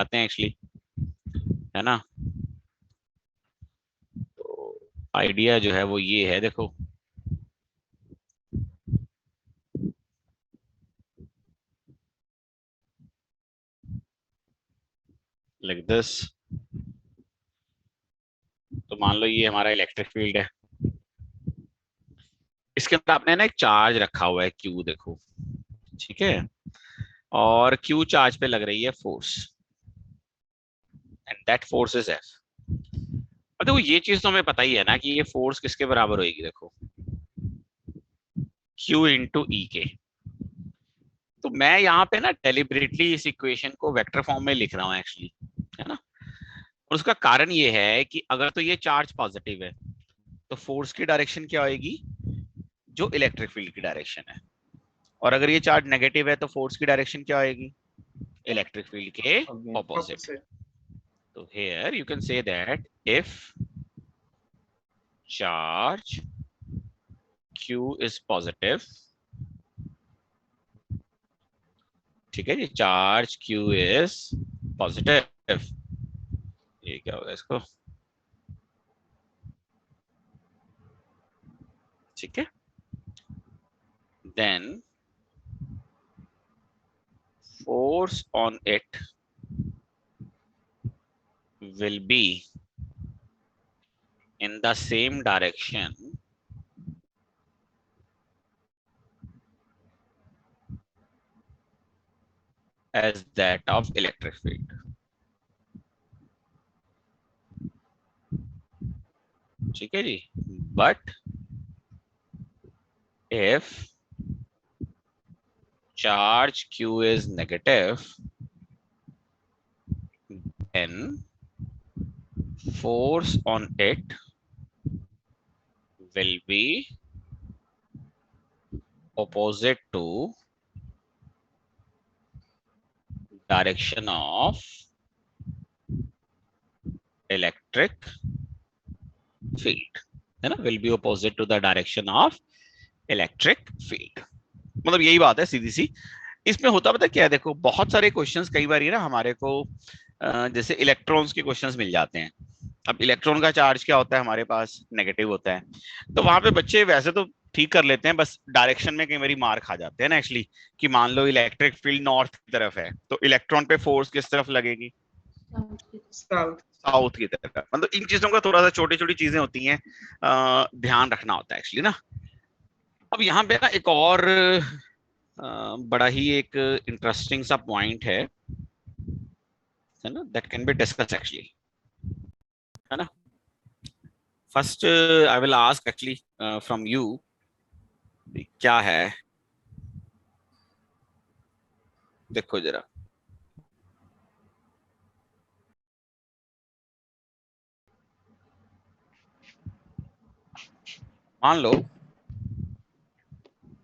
जाते हैं एक्चुअली, है ना। तो आइडिया जो है वो ये है, देखो लाइक दिस। तो मान लो ये हमारा इलेक्ट्रिक फील्ड है, इसके अंदर आपने ना एक चार्ज रखा हुआ है क्यू, देखो, ठीक है, और क्यू चार्ज पे लग रही है force, and that force is F. और देखो ये चीज तो हमें पता ही है ना कि ये फोर्स किसके बराबर होगी, देखो क्यू इंटू ई के। तो मैं यहाँ पे ना डेलिबरेटली इस इक्वेशन को वेक्टर फॉर्म में लिख रहा हूँ एक्चुअली, है ना। और उसका कारण ये है कि अगर तो ये चार्ज पॉजिटिव है तो फोर्स की डायरेक्शन क्या होगी, जो इलेक्ट्रिक फील्ड की डायरेक्शन है, और अगर ये चार्ज नेगेटिव है तो फोर्स की डायरेक्शन क्या होगी, इलेक्ट्रिक फील्ड के ऑपोजिट। तो here you can say that if charge q is positive, ठीक है जी, चार्ज q is positive, ये क्या होगा इसको, ठीक है, then force on it will be in the same direction as that of electric field, ठीक है जी। But if charge q is negative, then force on it will be opposite to direction of electric field, है ना, will be opposite to the direction of electric field। मतलब यही बात है सीधी सी। इसमें होता पता क्या है, देखो बहुत सारे क्वेश्चंस कई बार ना हमारे को जैसे इलेक्ट्रॉन्स के क्वेश्चंस मिल जाते हैं। अब इलेक्ट्रॉन का चार्ज क्या होता है हमारे पास, नेगेटिव होता है। तो वहां पे बच्चे वैसे तो ठीक कर लेते हैं, बस डायरेक्शन में कई बार मार खा जाते हैं ना एक्चुअली, कि मान लो इलेक्ट्रिक फील्ड नॉर्थ की तरफ है तो इलेक्ट्रॉन पे फोर्स किस तरफ लगेगी, साउथ की तरफ। मतलब इन चीजों का थोड़ा सा छोटी छोटी चीजें होती हैं, ध्यान रखना होता है एक्चुअली ना। अब यहाँ पे ना एक और बड़ा ही एक इंटरेस्टिंग सा पॉइंट है ना, that can be discuss actually, है ना। First I will ask actually from you, क्या है, देखो जरा, मान लो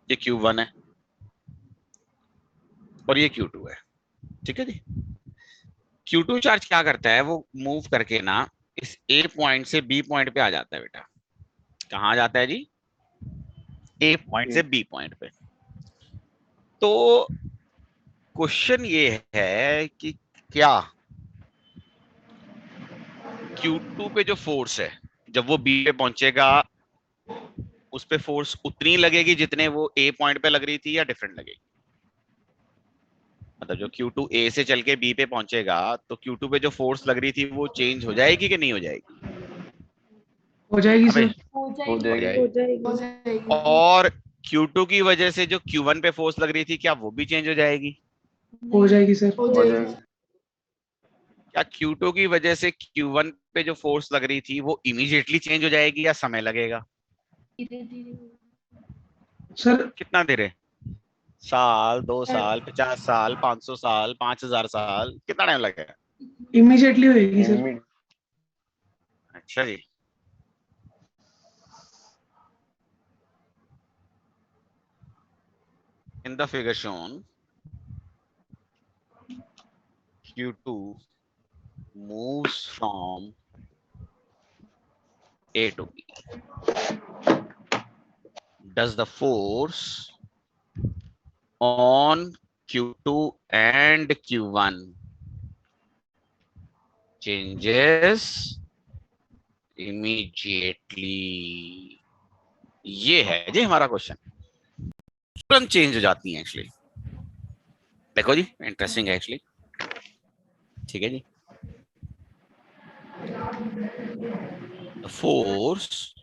ये Q1 है और ये Q2 है, ठीक है जी। Q2 चार्ज क्या करता है, वो मूव करके ना इस A पॉइंट से B पॉइंट पे आ जाता है बेटा। कहाँ जाता है जी, A पॉइंट से B पॉइंट पे। तो क्वेश्चन ये है कि क्या Q2 पे जो फोर्स है जब वो B पे पहुंचेगा उस पे फोर्स उतनी लगेगी जितने वो A पॉइंट पे लग रही थी, या डिफरेंट लगेगी। मतलब जो Q2 A से चल के B पे पहुंचेगा तो Q2 पे जो फोर्स लग रही थी वो चेंज हो जाएगी कि नहीं हो जाएगी, हो जाएगी अबे सर। हो जाएगी। हो जाएगी। और Q2 की वजह से जो Q1 पे फोर्स लग रही थी क्या वो भी चेंज हो जाएगी, हो जाएगी सर। हो जाएगी। क्या Q2 की वजह से Q1 पे जो फोर्स लग रही थी वो इमीडिएटली चेंज हो जाएगी या समय लगेगा, सर कितना देर है, साल, 2 साल, 50 साल, 500 साल, 5000 साल, कितना टाइम लगेगा। इमीडिएटली होएगी सर। अच्छा जी, in the figure shown Q2 moves from A to B. Does the force on Q2 and Q1 changes immediately। ये है जी हमारा क्वेश्चन, तुरंत चेंज हो जाती है एक्चुअली। देखो जी इंटरेस्टिंग है एक्चुअली। ठीक है जी। Force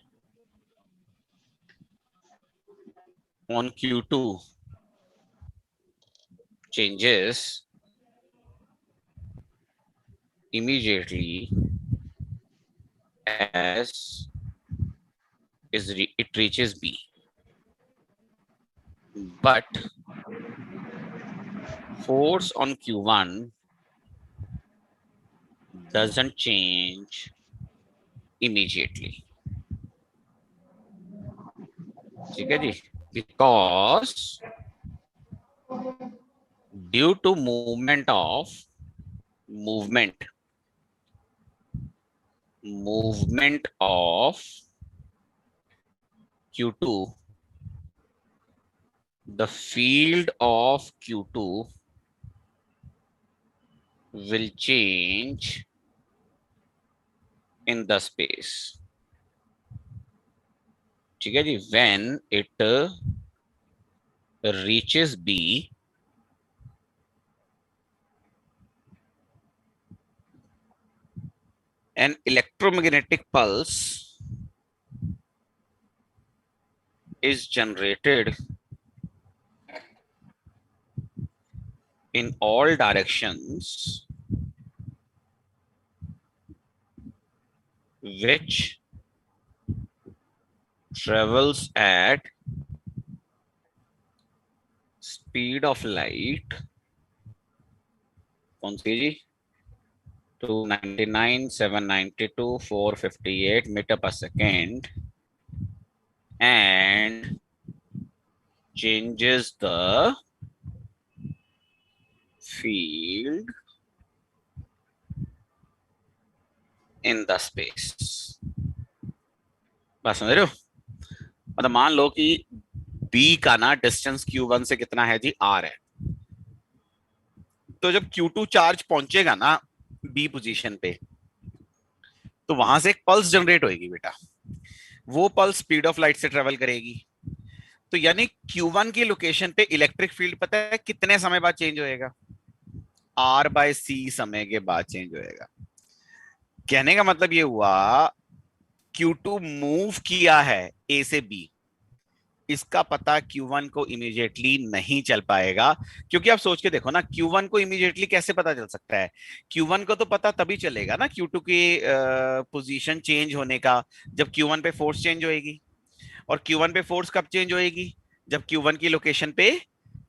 on Q2 changes immediately as it reaches B, but force on Q1 doesn't change immediately। ठीक है जी, because due to movement of Q2, the field of Q2 will change in the space। ठीक है जी, when it reaches B, an electromagnetic pulse is generated in all directions which travels at speed of light। कौन सी जी? 299, 792, 458 metre पर second, and changes the field in the space। बात समझ रहे हो? मतलब मान लो कि B का ना डिस्टेंस Q1 से कितना है जी? R है। तो जब Q2 चार्ज पहुंचेगा ना B पोजीशन पे, तो वहां से एक पल्स जनरेट होगी बेटा। वो पल्स स्पीड ऑफ लाइट से ट्रेवल करेगी। तो यानी Q1 की लोकेशन पे इलेक्ट्रिक फील्ड पता है कितने समय बाद चेंज होएगा? R/C समय के बाद चेंज होएगा। कहने का मतलब ये हुआ Q2 मूव किया है A से B, इसका पता Q1 को इमीडिएटली नहीं चल पाएगा। क्योंकि आप सोच के देखो ना, Q1 को इमीडिएटली कैसे पता चल सकता है? Q1 को तो पता तभी चलेगा ना Q2 की पोजीशन चेंज होने का, जब Q1 पे फोर्स चेंज होएगी। और Q1 पे फोर्स कब चेंज होएगी? जब Q1 की लोकेशन पे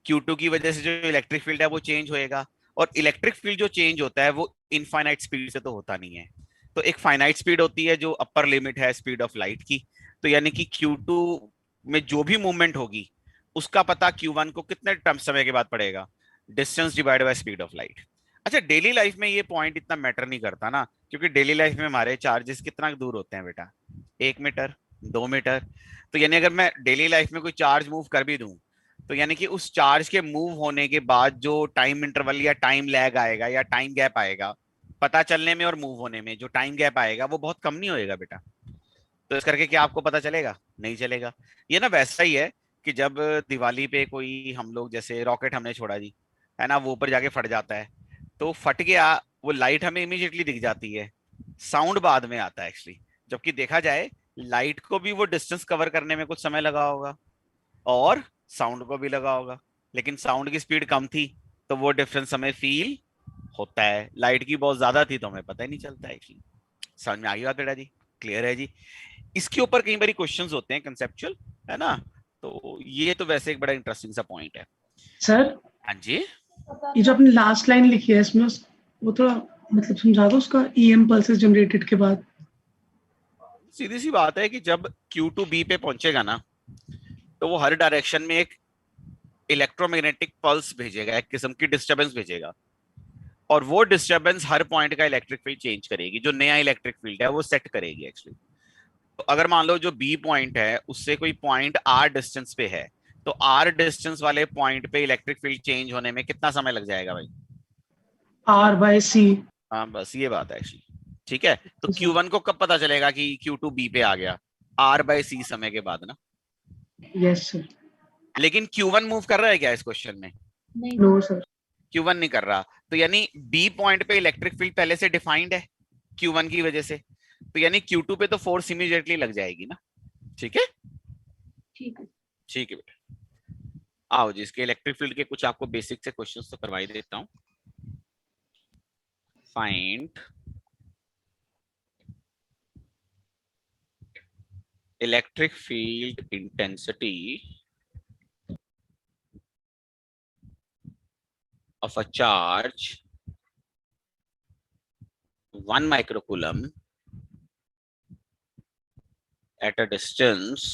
Q2 की वजह से जो इलेक्ट्रिक फील्ड है वो चेंज होएगा। और इलेक्ट्रिक फील्ड जो चेंज होता है वो इनफाइनाइट स्पीड से तो होता नहीं है, तो एक फाइनाइट स्पीड होती है जो अपर लिमिट है स्पीड ऑफ लाइट की। तो यानी कि Q2 में जो भी मूवमेंट होगी उसका पता Q1 को कितने टर्म समय के बाद पड़ेगा? Distance divide by speed of light. अच्छा, डेली लाइफ में ये पॉइंट इतना मैटर नहीं करता ना, क्योंकि डेली लाइफ में हमारे चार्जेस कितना दूर होते हैं बेटा? 1 मीटर, 2 मीटर। तो यानी अगर मैं डेली लाइफ में कोई चार्ज मूव कर भी दूं, तो यानी कि उस चार्ज के मूव होने के बाद जो टाइम इंटरवल या टाइम लैग आएगा या टाइम गैप आएगा पता चलने में और मूव होने में, जो टाइम गैप आएगा वो बहुत कम नहीं होएगा बेटा। तो इस करके क्या आपको पता चलेगा? नहीं चलेगा। ये ना वैसा ही है कि जब दिवाली पे कोई हम लोग जैसे रॉकेट हमने छोड़ा जी, है ना, वो ऊपर जाके फट जाता है, तो फट गया, वो लाइट हमें इमीडिएटली दिख जाती है, साउंड बाद में आता है एक्चुअली। जबकि देखा जाए लाइट को भी वो डिस्टेंस कवर करने में कुछ समय लगा होगा और साउंड को भी लगा होगा, लेकिन साउंड की स्पीड कम थी तो वो डिफरेंस हमें फील होता है। लाइट की बहुत ज्यादा थी तो हमें पता ही नहीं चलता है एक्चुअली। समझ में आ गई बात बेटा जी? क्लियर है जी? इसके ऊपर कई बार क्वेश्चंस होते हैं कंसेप्चुअल, है ना। तो ये तो वैसे एक बड़ा इंटरेस्टिंग सा पॉइंट है। सर हाँ जी, ये जो आपने लास्ट लाइन लिखी है इसमें वो थोड़ा मतलब समझा दो उसका, EM पल्सेस जनरेटेड के बाद। सीधी सी बात है कि जब Q2 B पे पहुंचेगा ना, तो वो हर डायरेक्शन में एक इलेक्ट्रोमैग्नेटिक पल्स भेजेगा, एक किस्म की डिस्टरबेंस भेजेगा। और वो डिस्टरबेंस हर पॉइंट का इलेक्ट्रिक फील्ड चेंज करेगी, जो नया इलेक्ट्रिक फील्ड है वो सेट करेगी एक्चुअली। तो अगर मान लो जो बी पॉइंट है उससे कोई पॉइंट आर डिस्टेंस पे है, तो आर डिस्टेंस वाले पॉइंट पे इलेक्ट्रिक फील्ड चेंज होने में कितना समय लग जाएगा भाई? R/C। हाँ बस ये बात है एक्चुअली। ठीक है, तो Q1 को कब पता चलेगा कि Q2 B पे आ गया? R/C समय के बाद ना। Yes sir. लेकिन Q1 मूव कर रहा है क्या इस क्वेश्चन में? No sir. Q1 नहीं कर रहा, तो यानी B पॉइंट पे इलेक्ट्रिक फील्ड पहले से डिफाइंड है Q1 की वजह से, तो यानी Q2 पे तो फोर्स इमीडिएटली लग जाएगी ना। ठीक है, ठीक है। ठीक है बेटा। आओ जी, इसके इलेक्ट्रिक फील्ड के कुछ आपको बेसिक से क्वेश्चंस तो करवाई देता हूँ। Find electric field intensity of a charge 1 microcoulomb at a distance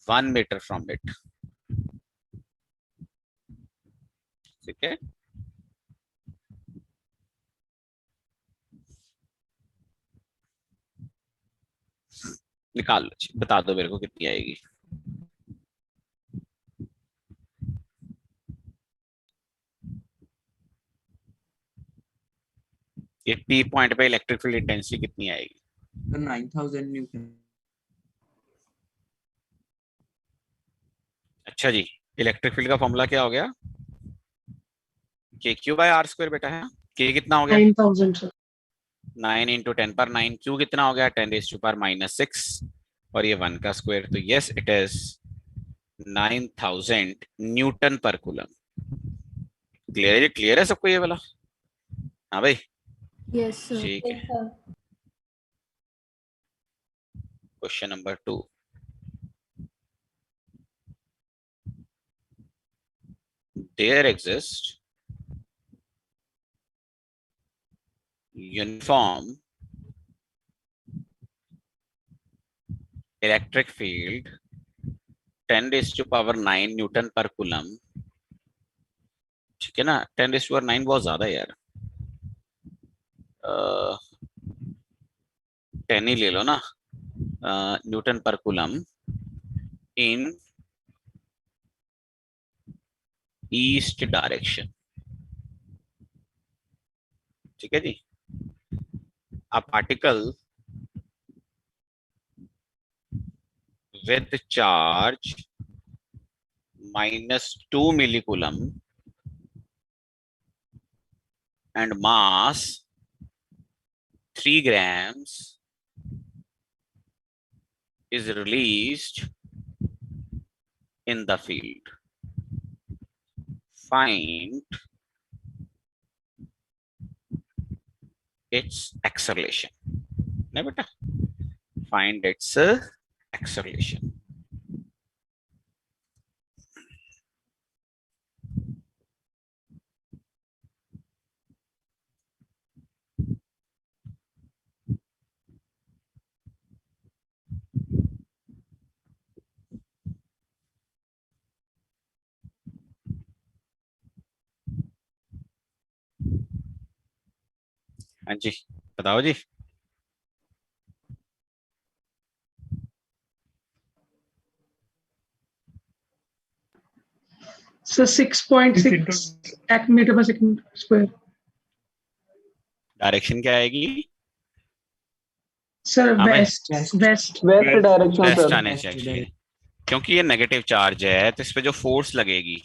1 meter from it. ठीक है, निकाल लो, बता दो मेरे को कितनी आएगी। ये P पॉइंट पे इलेक्ट्रिक फील्ड इंटेंसिटी कितनी आएगी? 9000 न्यूटन। अच्छा जी, इलेक्ट्रिक फील्ड का फॉर्मूला क्या हो गया? KQ/R² बेटा है। K कितना हो गया? 9000 सर। 9 × 10⁹। Q कितना हो गया? 10⁻⁻6, और ये 1 का स्क्वायर, तो यस इट इज 9000 न्यूटन पर कूलम। क्लियर है? क्लियर है सबको ये वाला? हाँ भाई, यस सर। ठीक है। Question number 2, there exists uniform electric field 10⁹ Newton पर कूलम। ठीक है ना, 10⁹ बहुत ज्यादा है यार, 10 ही ले लो ना, न्यूटन पर कूलम इन ईस्ट डायरेक्शन। ठीक है जी, a particle with charge -2 millicoulomb and mass 3 grams is released in the field. Find its acceleration. नहीं बेटा, find its acceleration. हाँ जी, बताओ जी। Sir 6.6 metre per second square. Direction क्या आएगी? सर हाँ भाई, west west west direction west sir. आने चाहिए, क्योंकि ये नेगेटिव चार्ज है, तो इस पे जो फोर्स लगेगी,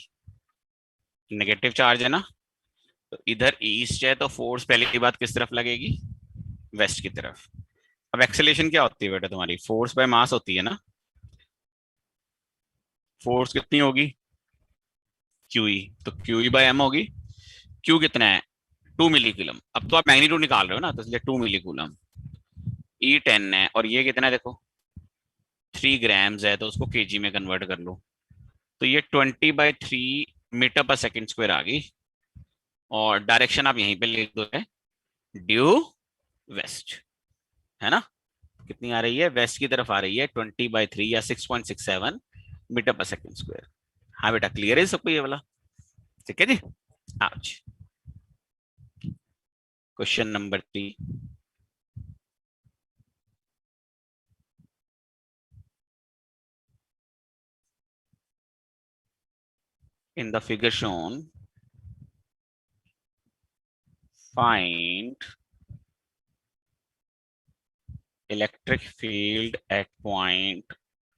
नेगेटिव चार्ज है ना, तो इधर ईस्ट है, तो फोर्स पहले की बात किस तरफ लगेगी? वेस्ट की तरफ। अब एक्सेलेरेशन क्या होती है बेटा तुम्हारी? फोर्स बाय मास होती है ना। फोर्स कितनी होगी? QE, तो QE/m होगी। Q कितना है? 2 मिलीकूलम। अब तो आप मैग्नीट्यूड निकाल रहे हो ना, तो इसलिए 2 मिलीकूलम। E 10 है, और ये कितना है देखो, 3 ग्राम्स है, तो उसको kg में कन्वर्ट कर लो, तो ये 20/3 मीटर पर सेकंड स्क्वायर आ गई। और डायरेक्शन आप यहीं पे लिख दो, है ड्यू वेस्ट, है ना। कितनी आ रही है? वेस्ट की तरफ आ रही है 20/3 या 6.67 मीटर पर सेकंड स्क्वायर। हाँ बेटा, क्लियर है सबको ये वाला? ठीक है जी। आज question number 3, in the figure shown find electric field at point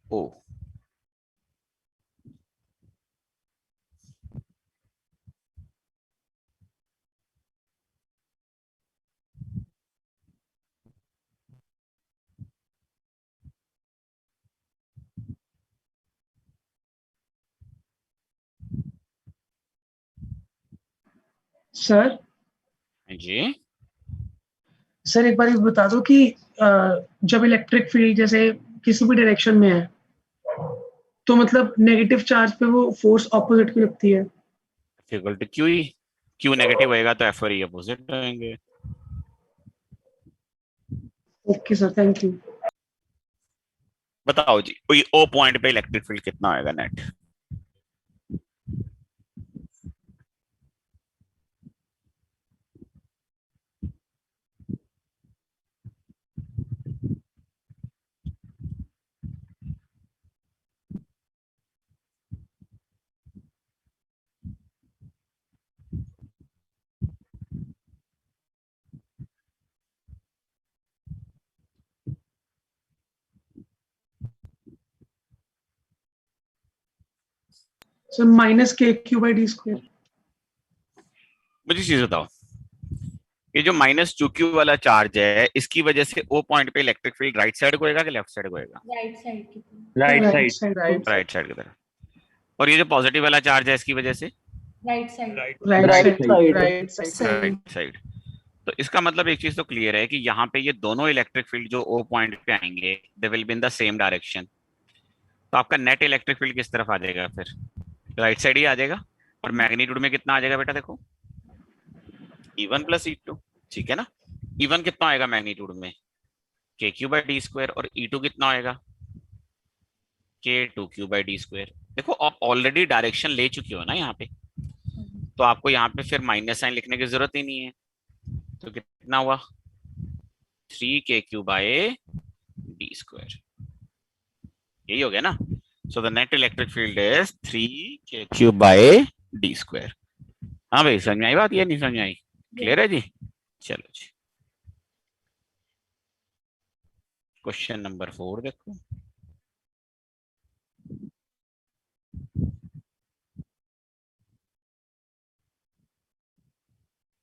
O. Sir ji sir एक बार ये बता दो कि जब इलेक्ट्रिक फील्ड जैसे किसी भी डायरेक्शन में है तो मतलब नेगेटिव चार्ज पे वो फोर्स ऑपोजिट की लगती है। इक्वल टू क्यू ही, क्यू नेगेटिव होएगा तो एफ और ई अपोजिट होंगे। Okay sir, thank you. बताओ जी, कोई ओ पॉइंट पे इलेक्ट्रिक फील्ड कितना होएगा नेट? Sir minus K Q by D square. मुझे चीज बताओ, ये जो माइनस क्यू क्यू वाला चार्ज है, इसकी वजह से ओ पॉइंट पे इलेक्ट्रिक फील्ड राइट साइड को होएगा कि लेफ्ट साइड को होएगा? राइट साइड की right right side side. Right side की तरफ। और ये जो पॉजिटिव वाला चार्ज है, इसकी वजह से right side right side. Right side right side. तो इसका मतलब एक चीज तो क्लियर है कि यहाँ पे ये दोनों इलेक्ट्रिक फील्ड जो ओ पॉइंट पे आएंगे, they will be in the same direction. तो आपका नेट इलेक्ट्रिक फील्ड किस तरफ आ जाएगा फिर? राइट साइड ही आ जाएगा। और मैग्नीट्यूड में कितना आ जाएगा बेटा? देखो E1 प्लस E2, ठीक है ना। E1 कितना आएगा मैग्नीट्यूड में? के क्यू बाई डी स्क्वायर। और E2 कितना आएगा? K two Q by D square. देखो आप ऑलरेडी डायरेक्शन ले चुके हो ना यहाँ पे, तो आपको यहाँ पे फिर माइनस साइन लिखने की जरूरत ही नहीं है। तो कितना हुआ? 3 KQ बाय डी स्क्वायर। यही हो गया ना। So the net electric field is 3 KQ by D square. हाँ भाई, समझ में आई बात? ये नहीं समझ में आई? क्लियर है जी? चलो जी, क्वेश्चन नंबर 4 देखो।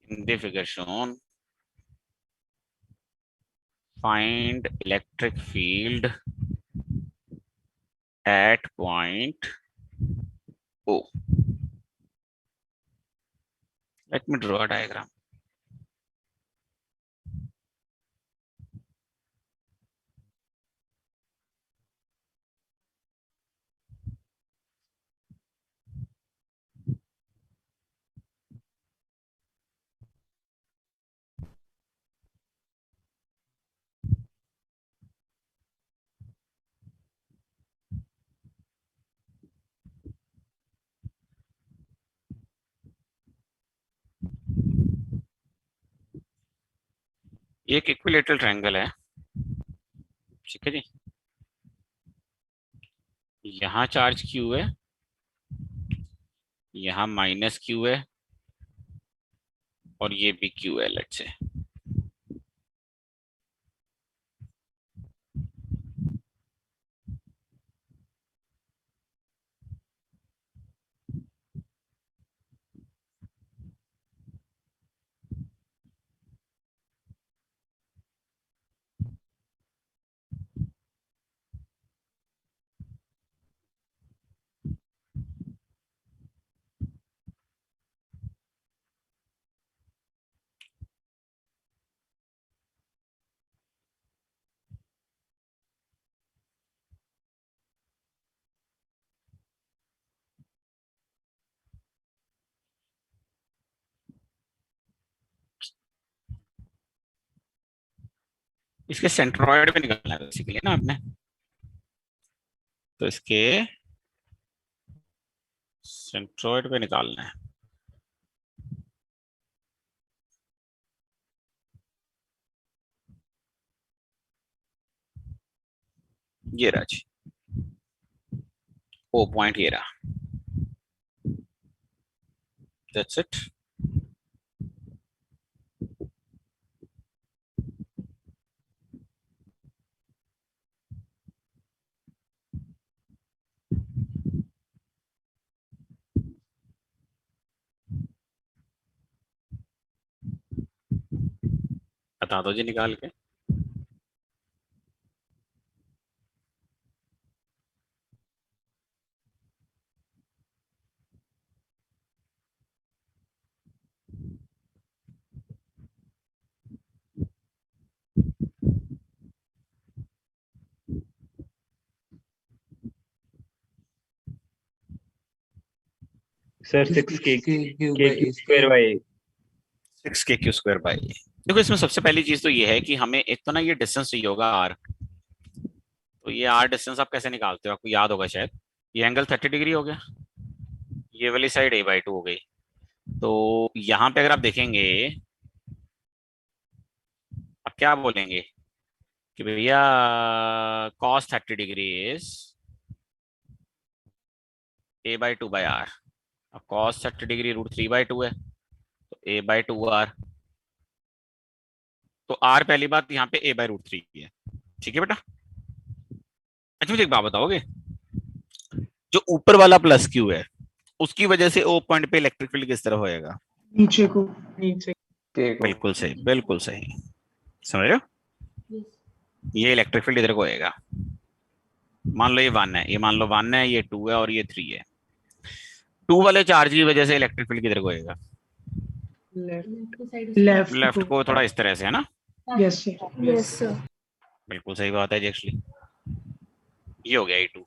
In the figure shown, find electric field at point O. Let me draw a diagram. एक इक्विलेटरल ट्रायंगल है, ठीक है जी। यहाँ चार्ज क्यू है, यहाँ माइनस क्यू है, और ये भी क्यू है लेट्स से। इसके सेंट्रॉइड पे निकालना है बेसिकली ना आपने। तो इसके सेंट्रॉइड पे निकालना है। ये रहा जी, ओ पॉइंट ये रहा। That's it. बता दो जी निकाल के। Sir 6k KQ k by cube A square by 6 के क्यू स्क्वायर बाई। देखो इसमें सबसे पहली चीज तो ये है कि हमें एक तो ना ये डिस्टेंस चाहिए होगा आर। तो ये आर डिस्टेंस आप कैसे निकालते हो, आपको याद होगा शायद। ये एंगल 30 डिग्री हो गया, ये वाली साइड a/2 हो गई। तो यहाँ पे अगर आप देखेंगे, आप क्या बोलेंगे कि भैया cos 30 डिग्री इज a/2/r। अब cos 30 डिग्री √3/2 है, तो a/2r। तो r पहली बात यहाँ पे a/√3 है, ठीक है बेटा। अच्छा मुझे एक बात बताओगे, जो ऊपर वाला प्लस क्यू है उसकी वजह से ओ पॉइंट पे इलेक्ट्रिक फील्ड किस तरह होएगा? नीचे को। K को बिल्कुल सही, बिल्कुल सही, समझ रहे हो? Yes. ये इलेक्ट्रिक फील्ड इधर को होएगा। मान लो ये 1 है, ये मान लो 1 है, ये 2 है और ये 3 है। 2 वाले चार्ज की वजह से इलेक्ट्रिक फील्ड किधर को होएगा? Left side. लेफ्ट लेफ्ट को थोड़ा इस तरह से, है ना? Yes sir. Yes, sir. बिल्कुल सही बात है जी एक्चुअली। ये हो गया E2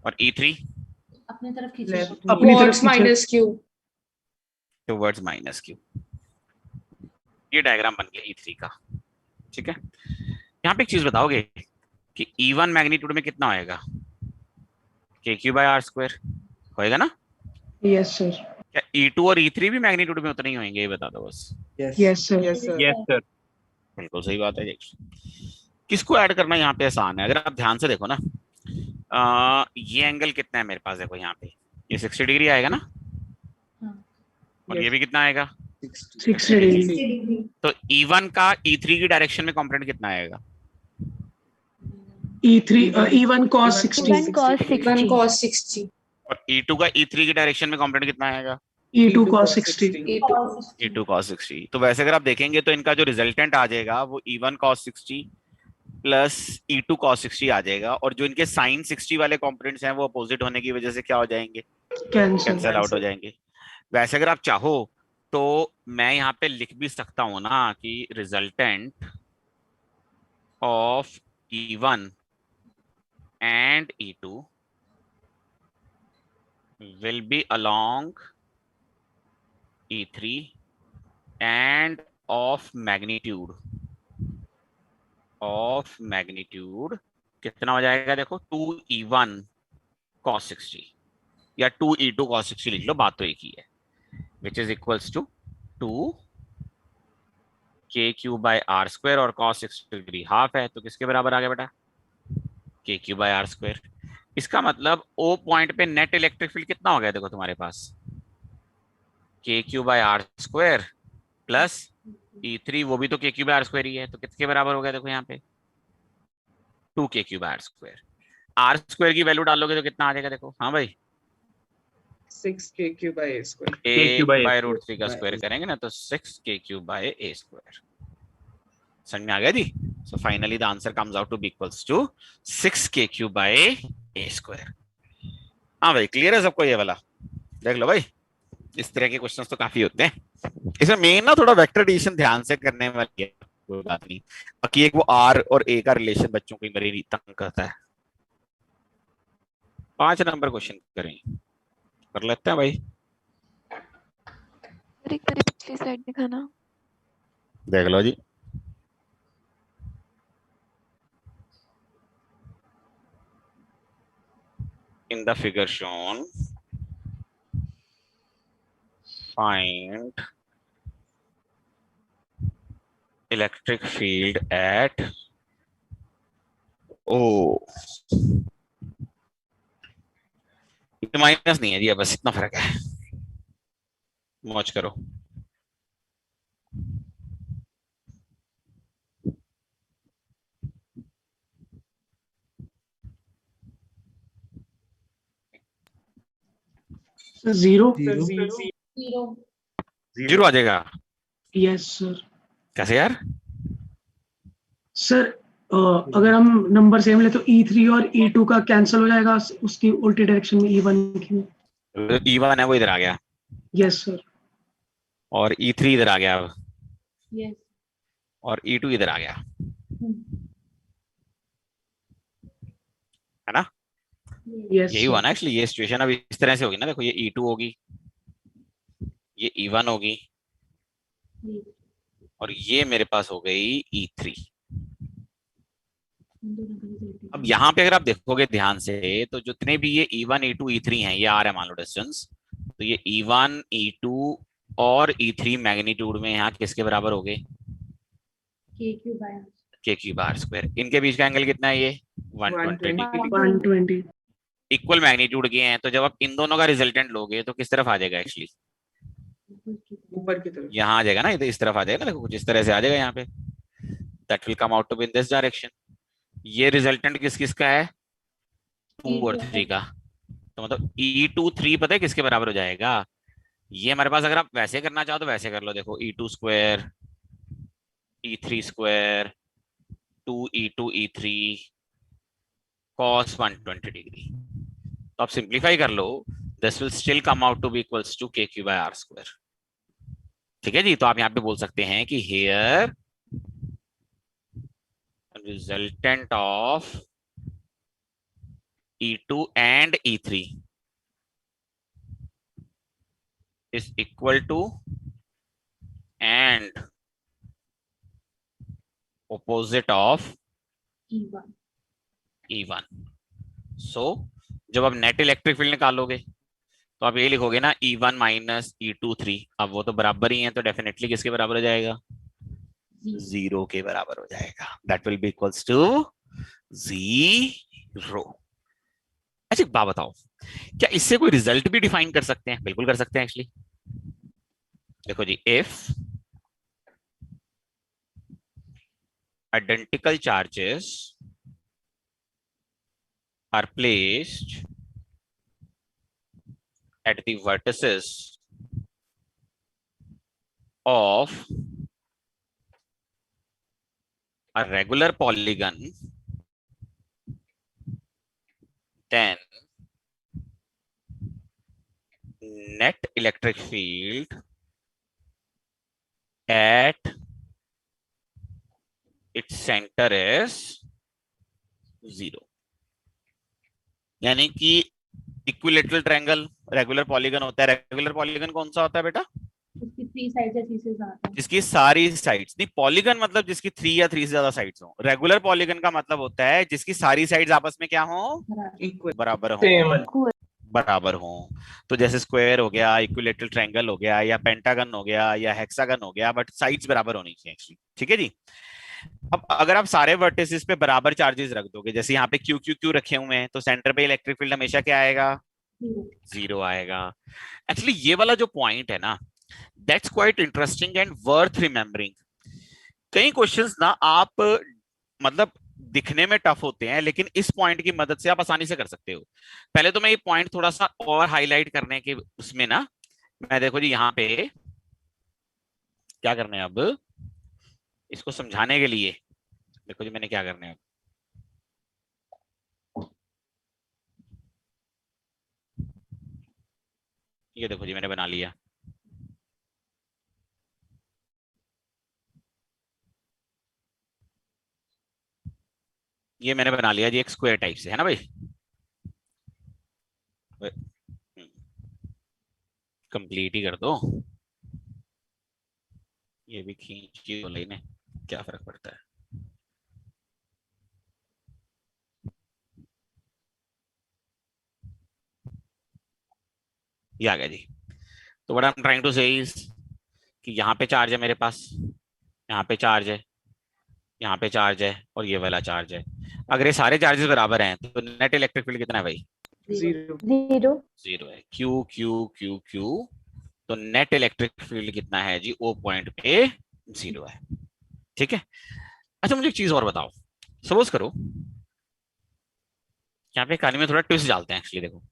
और E3 अपने तरफ खींचो। Left अपनी तरफ Towards minus Q. Towards minus Q. ये डायग्राम बन गया E3 का, ठीक है। यहाँ पे एक चीज बताओगे कि E1 मैग्नीट्यूड में कितना होएगा? KQ/R² होएगा ना? Yes sir. क्या E2 और E3 भी मैग्नीट्यूड में उतने ही होंगे? ये बता दो बस। Yes sir. Yes, sir. yes sir बिल्कुल सही बात है जी। किसको ऐड करना यहाँ पे आसान है, अगर आप ध्यान से देखो ना। ये एंगल कितना है मेरे पास, देखो यहाँ पे ये 60 डिग्री आएगा ना, हाँ। और ये भी कितना आएगा? 60 डिग्री। 60 degree. तो E1 का E3 की डायरेक्शन में कंपोनेंट कितना आएगा? E3 E1 cos 60 1 cos 60. और E2 का E3 की डायरेक्शन में कंपोनेंट कितना आएगा? E2 cos 60 E2 cos 60। तो वैसे अगर आप देखेंगे तो इनका जो रिजल्टेंट आ जाएगा वो E1 cos 60 plus E2 cos 60 आ जाएगा, और जो इनके साइन 60 वाले कंपोनेंट्स हैं वो अपोजिट होने की वजह से क्या हो जाएंगे? कैंसिल। कैंसिल आउट हो जाएंगे। वैसे अगर आप चाहो तो मैं यहाँ पे लिख भी सकता हूँ ना कि resultant of E1 and E2 will be along E3 and of magnitude कितना हो जाएगा? देखो 2E1 cos 60 या 2E2 cos 60 लिख लो, बात तो एक ही है, which is equals to 2 KQ/R² और cos 60 डिग्री हाफ है, तो किसके बराबर आ गया बेटा? KQ/R²। इसका मतलब O पॉइंट पे नेट इलेक्ट्रिक फील्ड कितना हो गया? देखो तुम्हारे पास KQ/R² प्लस E3, वो भी तो KQ/R² ही है, तो किसके बराबर हो गया? देखो यहाँ पे 2 KQ/R²। R² की वैल्यू डालोगे तो कितना आ जाएगा? देखो हाँ भाई, 6 KQ by A square. A/√3 का स्क्वायर करेंगे ना तो 6 KQ/A²। समझ में आ गया जी? So finally the answer comes out to be equals to 6 KQ/A²। हाँ भाई, क्लियर है सबको ये वाला? देख लो भाई, इस तरह के क्वेश्चंस तो काफी होते हैं। इसमें मेन ना थोड़ा वेक्टर एडिशन ध्यान से करने वाली है, कोई बात नहीं। बाकी एक वो R और A का रिलेशन बच्चों को मेरी तंग करता है। 5 नंबर क्वेश्चन करें, कर लेते हैं भाई। एक तरह पिछली साइड दिखाना। देख लो जी, in the figure shown, find electric field at O। ये माइनस नहीं है जी, बस इतना फर्क है, मौज करो। जीरो। Zero. Zero. जीरो आ जाएगा? Yes sir. कैसे यार? सर अगर हम नंबर सेम ले तो E3 और E2 का कैंसिल हो जाएगा उसकी उल्टी डायरेक्शन में E1 की। E1 है वो इधर आ गया यस सर। और E3 इधर आ गया अब, यस। और E2 इधर आ गया, है ना? यस यही हुआ ना एक्चुअली। ये सिचुएशन अब इस तरह से होगी ना, देखो ये E2 होगी, ये E1 होगी, और ये मेरे पास हो गई E3। अब यहाँ पे अगर आप देखोगे ध्यान से तो जितने भी ये E1 E2 E3 हैं, ये आ रहा है मान लो डिस्टेंस, तो ये E1 E2 और E3 मैग्नीट्यूड में यहाँ किसके बराबर हो गए? के क्यूब आर स्क्वायर। इनके बीच का एंगल कितना है? ये 120 डिग्री। 120। इक्वल मैग्नीट्यूड के हैं, तो जब आप इन दोनों का रिजल्टेंट लोगे तो किस तरफ आ जाएगा एक्चुअली? ऊपर की तरफ। यहाँ आ जाएगा ना, इधर इस तरफ आ जाएगा ना, देखो कुछ इस तरह से आ जाएगा यहाँ पे। That will come out to be in this direction. ये रिजल्टेंट किस किस का है? 2 और 3 का। तो मतलब E2 3 पता है किसके बराबर हो जाएगा? ये हमारे पास, अगर आप वैसे करना चाहो तो वैसे कर लो, देखो E2 square E3 square 2E2 E3 cos 120 degree. तो आप सिंप्लीफाई कर लो, this will still come out to be equals to KQ by R square. ठीक है जी। तो आप यहाँ पे बोल सकते हैं कि here resultant of E2 and E3 is equal to and opposite of E1। So जब आप नेट इलेक्ट्रिक फील्ड निकालोगे तो आप ये लिखोगे ना E1 माइनस E2 3। अब वो तो बराबर ही है, तो डेफिनेटली किसके बराबर हो जाएगा? 0 के बराबर हो जाएगा। That will be equals to 0। अच्छा एक बात बताओ, क्या इससे कोई रिजल्ट भी डिफाइन कर सकते हैं? बिल्कुल कर सकते हैं एक्चुअली। देखो जी, if identical charges are placed at the vertices of a regular polygon, then net electric field at its center is 0। यानी कि इक्विलेटरल ट्रायंगल रेगुलर पॉलीगन होता है। रेगुलर पॉलीगन कौन सा होता है बेटा? इसकी 3 साइड्स या 3 से ज्यादा। जिसकी सारी साइड्स नहीं, पॉलीगन मतलब जिसकी 3 या 3 से ज्यादा साइड्स हो। रेगुलर पॉलीगन का मतलब होता है जिसकी सारी साइड्स आपस में क्या हो? इक्वल। बराबर हो। बराबर हो। तो जैसे स्क्वायर हो गया, इक्विलेटरल ट्रायंगल हो गया, या पेंटागन हो गया, या हेक्सागन हो गया, बट साइड्स बराबर होनी चाहिए एक्चुअली। ठीक है जी। अब अगर आप सारे वर्टिसेस पे बराबर चार्जेस रख दोगे, जैसे यहाँ पे क्यू क्यू क्यू रखे हुए हैं, तो सेंटर पे इलेक्ट्रिक फील्ड हमेशा क्या आएगा? 0 आएगा। एक्चुअली ये वाला जो पॉइंट है ना, that's quite interesting and worth remembering. कई क्वेश्चंस ना आप मतलब दिखने में टफ होते हैं, लेकिन इस पॉइंट की मदद से आप आसानी से कर सकते हो। पहले तो मैं ये पॉइंट थोड़ा सा और हाईलाइट करने के उसमें ना, मैं देखो जी यहाँ पे क्या करने हैं अब इसको समझाने के लिए। देखो जी मैंने क्या करने हैं, ये देखो जी मैंने बना लिया। ये मैंने बना लिया जी एक स्क्वायर टाइप से, है ना भाई? कंप्लीट ही कर दो, ये भी खींची लाइनें, क्या फर्क पड़ता है। ये आ गया जी। तो what I am trying to say is कि यहाँ पे चार्ज है मेरे पास, यहाँ पे चार्ज है, यहाँ पे चार्ज है, और ये वाला चार्ज है। अगर ये सारे चार्जेस बराबर हैं तो नेट इलेक्ट्रिक फील्ड कितना है भाई? 0। 0 है। क्यू क्यू क्यू क्यू, तो नेट इलेक्ट्रिक फील्ड कितना है जी? ओ पॉइंट पे 0 है। ठीक है। अच्छा मुझे एक चीज और बताओ, सपोज करो यहाँ पे कहानी में थोड़ा ट्विस्ट डालते हैं एक्चुअली। देखो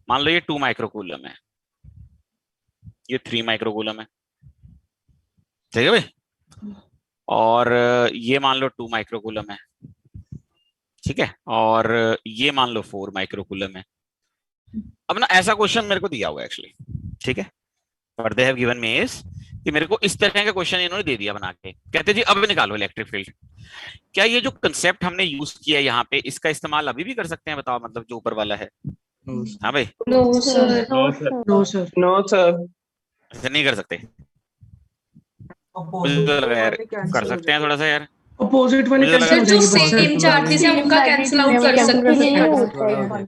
मान लो ये 2 माइक्रोकूलम है, ये 3 माइक्रोकूलम है, ठीक है भाई? और ये मान लो 2 माइक्रोकूलम है, ठीक है, और ये मान लो 4 माइक्रोकूलम है। अब ना ऐसा क्वेश्चन मेरे को दिया हुआ है एक्चुअली, ठीक है, what they have given me is कि मेरे को इस तरह का क्वेश्चन इन्होंने दे दिया बना के, कहते जी अब निकालो इलेक्ट्रिक फील्ड। क्या ये जो कंसेप्ट हमने यूज किया यहाँ पे, इसका इस्तेमाल अभी भी कर सकते हैं? बताओ, मतलब जो ऊपर वाला है। हाँ भाई, no sir no sir. No sir. No sir, ऐसे नहीं कर सकते? मुझे तो लगा यार कर सकते हैं थोड़ा सा यार, अपोजिट वाले मुझे तो कैंसिल लगा हो सर जो जाएंगे बहुत सेम सारे। चार्जेस है उनका कैंसिल आउट कर सकते यही हैं। होता है।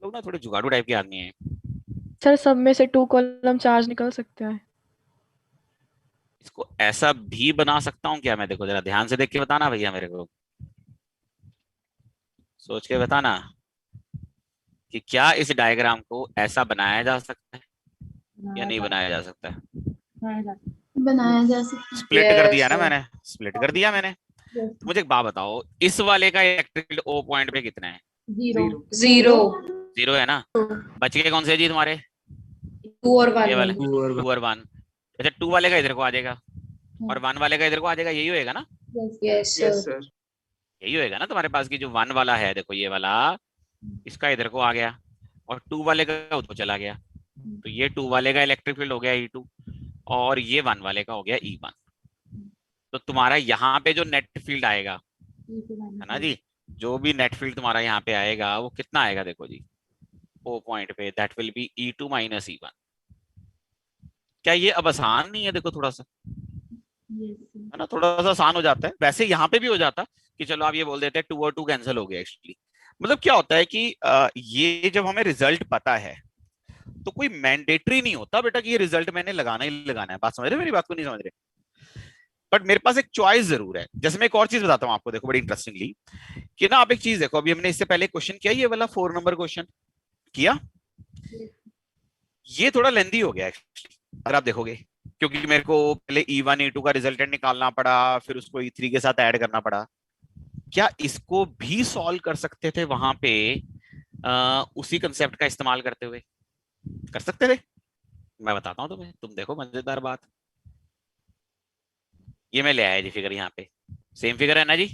लोग ना थोड़े जुगाड़ू टाइप के आदमी हैं। सर सब में से 2 कॉलम चार्ज निकल सकते हैं। इसको ऐसा भी बना सकता हूँ क्या मैं? देखो जरा ध्यान से देख के बताना भैया, मेरे को सोच के बताना कि क्या इस डायग्राम को ऐसा बनाया जा सकता है या नहीं बनाया जा सकता है। बनाया जा सकता है। स्प्लिट कर दिया Yes, ना sir. मैंने, स्प्लिट कर दिया मैंने। तो मुझे एक बात बताओ, इस वाले का इलेक्ट्रिक फील्ड ओ पॉइंट पे कितना है? जीरो। जीरो 0 है ना। बच गए कौन से जी तुम्हारे? 2 और ये 1 वाले 2 2 और 1। अच्छा 2 वाले का इधर को आ जाएगा और 1 वाले का इधर को आ जाएगा, यही होएगा ना? Yes yes sir. सर। यही होएगा ना तुम्हारे पास की जो 1 वाला है, देखो ये वाला, इसका इधर को आ गया और 2 वाले का उधर चला गया, तो ये 2 वाले का इलेक्ट्रिक फील्ड हो गया E2 और ये 1 वाले का हो गया E1। तो तुम्हारा यहाँ पे जो नेट फील्ड आएगा है ना जी, जो भी नेट फील्ड तुम्हारा यहाँ पे आएगा वो कितना आएगा? देखो जी ओ पॉइंट पे, that will B E2 minus E1। क्या ये अब आसान नहीं है? देखो थोड़ा सा है ना, थोड़ा सा आसान हो जाता है। वैसे यहाँ पे भी हो जाता कि चलो आप ये बोल देते हैं 2 और 2 कैंसिल हो गया एक्चुअली। मतलब क्या होता है कि ये जब हमें रिजल्ट पता है तो कोई मैंडेटरी नहीं होता बेटा कि ये रिजल्ट मैंने लगाना ही लगाना है। बात समझ रहे, मेरी बात को नहीं समझ रहे? बट मेरे पास एक चॉइस जरूर है। जैसे मैं एक और चीज बताता हूँ आपको, देखो बड़ी इंटरेस्टिंगली कि ना, आप एक चीज देखो, अभी हमने इससे पहले क्वेश्चन किया, ये वाला 4 नंबर क्वेश्चन किया, ये थोड़ा लेंदी हो गया एक्चुअली अगर आप देखोगे, क्योंकि मेरे को पहले E1 E2 का रिजल्टेंट निकालना पड़ा, फिर उसको E3 के साथ ऐड करना पड़ा। क्या इसको भी सॉल्व कर सकते थे वहां पे उसी कंसेप्ट का इस्तेमाल करते हुए? कर सकते थे, मैं बताता हूँ तुम्हें, तुम देखो मजेदार बात। ये मैं ले आया जी फिगर, यहाँ पे सेम फिगर है ना जी।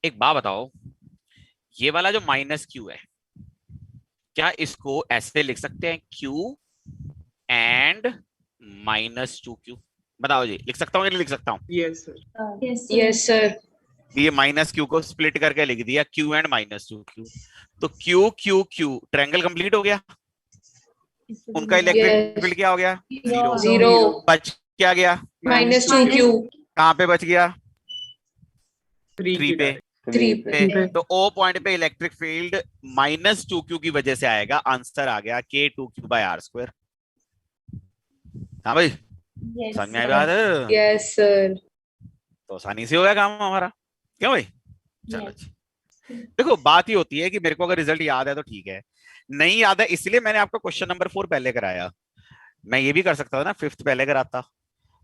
एक बात बताओ, ये वाला जो माइनस Q है, क्या इसको ऐसे लिख सकते हैं Q एंड माइनस 2Q? बताओ जी, लिख सकता हूँ या नहीं लिख सकता हूँ? Yes sir. Yes sir. ये माइनस Q को स्प्लिट करके लिख दिया Q एंड माइनस 2Q, तो Q Q Q triangle complete हो गया। उनका इलेक्ट्रिक Yes. फील्ड क्या हो गया? जीरो। जीरो बच क्या गया? -2Q कहाँ पे बच गया? 3 3 की पे। 3 पे। पे। तो O पॉइंट पे इलेक्ट्रिक फील्ड -2Q की वजह से आएगा। आंसर आ गया K2Q/R²। हाँ भाई, समझ में आई बात? Yes sir. तो आसानी से हो गया काम हमारा, क्यों भाई? चलो जी, देखो बात ही होती है कि मेरे को अगर रिजल्ट याद है तो ठीक है, नहीं याद है इसलिए मैंने आपको क्वेश्चन नंबर 4 पहले कराया। मैं ये भी कर सकता था ना, 5th पहले कराता,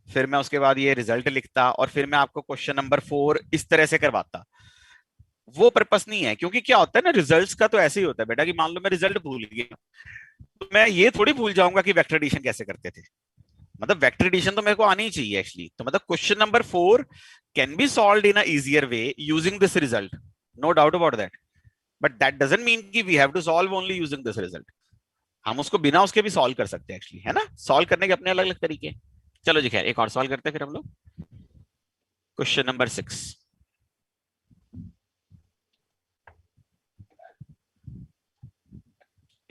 फिर मैं उसके बाद ये रिजल्ट लिखता और फिर मैं आपको क्वेश्चन नंबर 4 इस तरह से करवाता। वो पर्पस नहीं है, क्योंकि क्या होता है ना, रिजल्ट्स का तो ऐसे ही होता है बेटा कि मान लो मैं रिजल्ट भूल गया तो मैं ये थोड़ी भूल जाऊंगा कि वेक्टर एडिशन कैसे करते थे। मतलब वेक्टर एडिशन तो मेरे को आनी ही चाहिए एक्चुअली। तो मतलब question number 4 can be solved in a easier way using this result, no doubt about that, but that doesn't mean कि we have to solve only using this result. हम उसको बिना उसके भी सॉल्व कर सकते हैं एक्चुअली, है ना। सॉल्व करने के अपने अलग अलग तरीके हैं। चलो जी खैर, एक और सॉल्व करते हैं फिर हम लोग। Question number 6,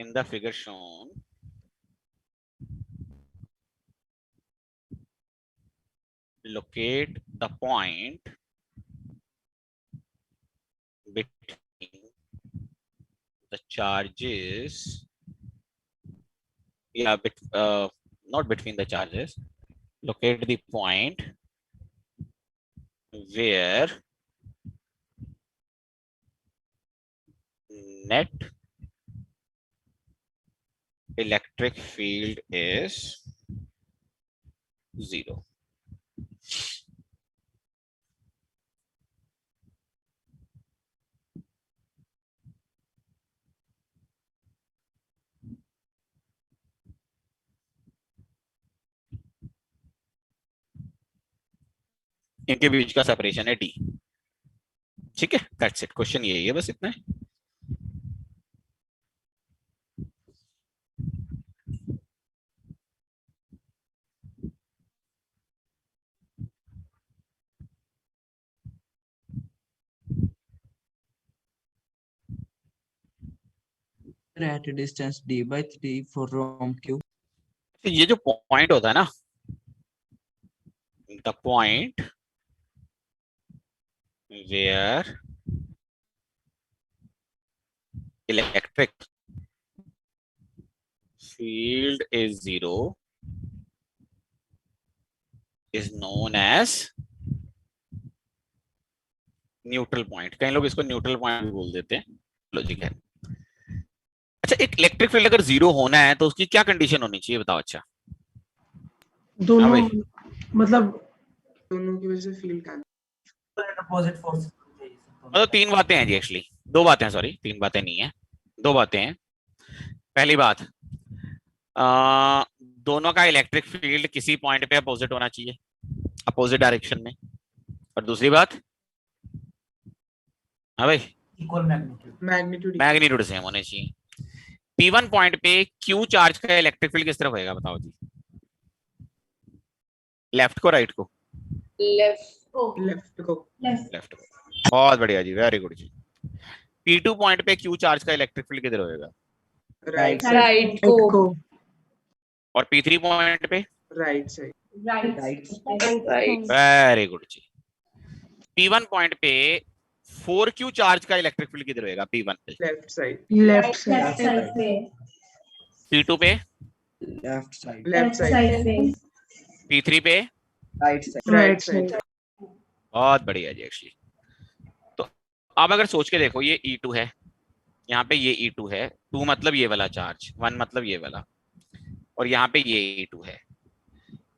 in the figure shown, locate the point between the charges, yeah, not between the charges, locate the point where net electric field is 0. इनके बीच का सेपरेशन है डी। ठीक है, दैट्स इट, क्वेश्चन यही है, बस इतना है। at a distance d/3 for rom q. तो ये जो पॉइंट होता है ना, the point where electric field is zero is known as neutral point. कई लोग इसको न्यूट्रल पॉइंट भी बोल देते हैं, लॉजिक है। अच्छा, एक इलेक्ट्रिक फील्ड अगर जीरो होना है तो उसकी क्या कंडीशन होनी चाहिए बताओ। अच्छा दोनों भाई। मतलब दोनों की वजह से फील्ड अपोजिट फोर्स। मतलब तीन बातें हैं जी, एक्चुअली दो बातें, सॉरी तीन बातें नहीं है, दो बातें हैं। पहली बात, दोनों का इलेक्ट्रिक फील्ड किसी पॉइंट पे अपोजिट होना चाहिए, अपोजिट डायरेक्शन में। और दूसरी बात, हाँ भाई, इक्वल मैग्नीट्यूड। मैग्नीट्यूड सेम होने चाहिए। P1 पॉइंट पे Q चार्ज का इलेक्ट्रिक फील्ड किस तरफ होएगा बताओ जी? लेफ्ट को राइट को? लेफ्ट को। लेफ्ट को। बहुत बढ़िया जी, वेरी गुड जी। P2 पॉइंट पे Q चार्ज का इलेक्ट्रिक फील्ड किधर होएगा? राइट को। और P3 पॉइंट पे? Right side. Right. Very good जी। P1 पॉइंट पे 4Q चार्ज का इलेक्ट्रिक फील्ड किधर होएगा? P1 पे? Left side. Left side. P2 पे? Left side. Left side. P3 पे? Right side. बहुत बढ़िया जी। एक्चुअली तो अब अगर सोच के देखो, ये E2 है, यहाँ पे ये E2 है, 2 मतलब ये वाला चार्ज, 1 मतलब ये वाला, और यहाँ पे ये E2 है।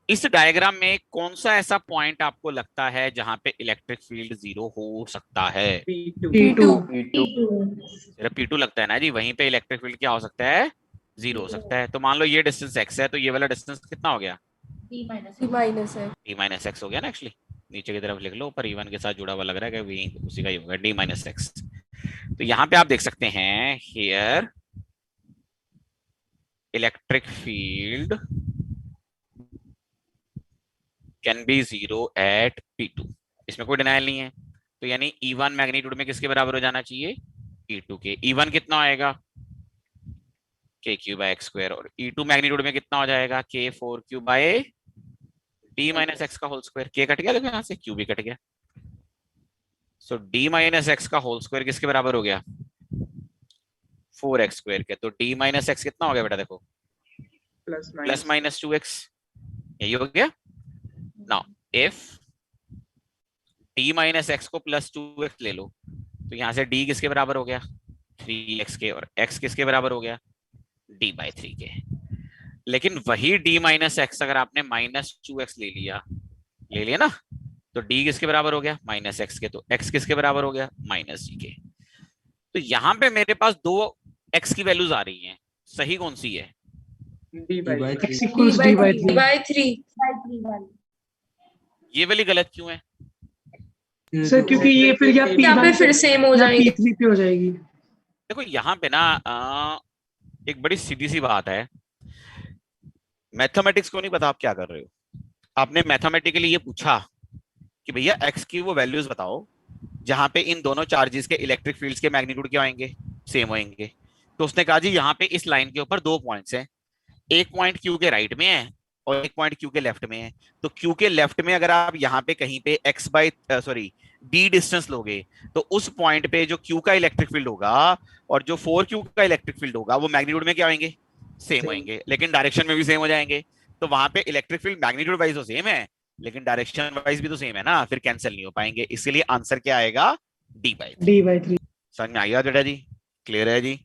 इस डायग्राम में कौन सा ऐसा पॉइंट आपको लगता है जहां पे इलेक्ट्रिक फील्ड जीरो हो सकता है? P2 सिर्फ P2 लगता है ना जी, वहीं पे इलेक्ट्रिक फील्ड क्या हो सकता है? जीरो हो सकता है। तो मान लो ये डिस्टेंस x है, तो ये वाला डिस्टेंस कितना हो गया? D minus d minus x हो गया ना। एक्चुअली नीचे की तरफ लिख लो, पर E1 के साथ जुड़ा हुआ लग रहा है कि वही उसी का ही होगा, d माइनस एक्स। तो यहाँ पे आप देख सकते हैं, here electric field can be zero at P2, इसमें कोई डिनाइल नहीं है। तो यानी E1 मैग्नीट्यूड में किसके बराबर हो जाना चाहिए? E2 के। E1 कितना आएगा? k3/x², और E2 मैग्नीट्यूड में कितना हो जाएगा? k4q/d माइनस एक्स का होल स्क्वायर। k कट गया, देखो यहाँ से q भी कट गया। सो d माइनस एक्स का होल स्क्वायर किसके बराबर हो गया? 4x² के। तो d माइनस एक्स कितना हो गया बेटा? देखो प्लस माइनस 2x, यही हो गया। Now if d minus x को प्लस 2x ले लो, तो यहाँ से d किसके बराबर हो गया? 3x के, और x किसके बराबर हो गया? d/3 के। लेकिन वही d माइनस एक्स अगर आपने माइनस 2x ले लिया ना, तो d किसके बराबर हो गया? माइनस एक्स के। तो x किसके बराबर हो गया? माइनस g के। तो यहाँ पे मेरे पास दो x की वैल्यूज आ रही हैं, सही कौन सी है? x equals d/3 D3 वाली। ये वाली गलत क्यों है? सर क्योंकि ये फिर या यहाँ पे P1 फिर सेम हो या जाएंगे। P3 पे हो जाएगी। देखो यहाँ पे ना एक बड़ी सीधी सी बात है, मैथमेटिक्स को नहीं पता आप क्या कर रहे हो। आपने मैथमेटिकली ये पूछा कि भैया x की वो वैल्यूज बताओ जहां पे इन दोनों चार्जेस के इलेक्ट्रिक फील्ड्स के मैग्नीट्यूड क्या होंगे? सेम होंगे। तो उसने कहा जी यहाँ पे इस लाइन के ऊपर दो पॉइंट्स हैं, एक पॉइंट Q के राइट में है और एक पॉइंट Q के लेफ्ट में है। तो Q के लेफ्ट में अगर आप यहाँ पे कहीं पे d डिस्टेंस लोगे, तो उस पॉइंट पे जो Q का इलेक्ट्रिक फील्ड होगा और जो 4Q का इलेक्ट्रिक फील्ड होगा वो मैग्नीट्यूड में क्या होंगे? सेम होंगे, लेकिन डायरेक्शन में भी सेम हो जाएंगे। तो वहां पे इलेक्ट्रिक फील्ड मैग्नीट्यूड वाइज तो सेम है, लेकिन डायरेक्शन वाइज भी तो सेम है ना, फिर कैंसिल नहीं हो पाएंगे। इसलिए आंसर क्या आएगा? d/3। समझ में आएगा बेटा जी? क्लियर है जी?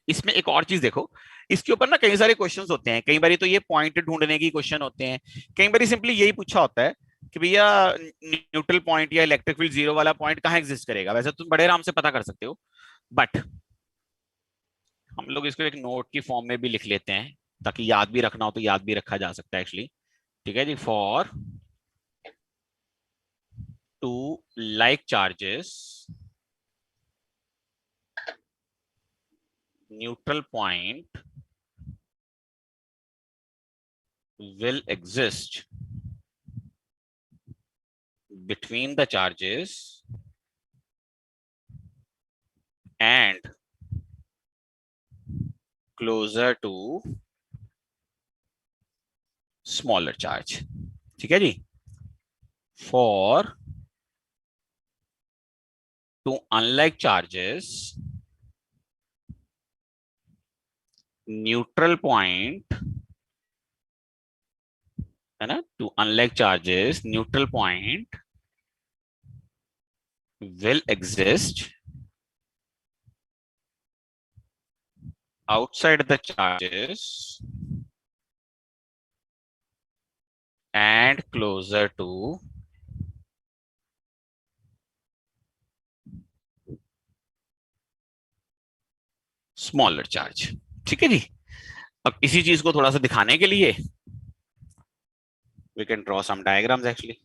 इसमें एक और चीज देखो, इसके ऊपर ना कई सारे क्वेश्चंस होते हैं। कई बार तो ये पॉइंट ढूंढने की क्वेश्चन होते हैं, कई बार सिंपली यही पूछा होता है कि भैया न्यूट्रल पॉइंट या इलेक्ट्रिक फील्ड जीरो वाला पॉइंट कहाँ एग्जिस्ट करेगा। वैसे तुम बड़े आराम से पता कर सकते हो, बट हम लोग इसको एक नोट की फॉर्म में भी लिख लेते हैं ताकि याद भी रखना हो तो याद भी रखा जा सकता है एक्चुअली। ठीक है जी? For two like charges, neutral point will exist between the charges and closer to smaller charge. ठीक है जी? For two unlike charges, neutral point, है ना? Two unlike charges, neutral point will exist outside the charges and closer to smaller charge. ठीक है जी? अब इसी चीज को थोड़ा सा दिखाने के लिए we can draw some diagrams actually.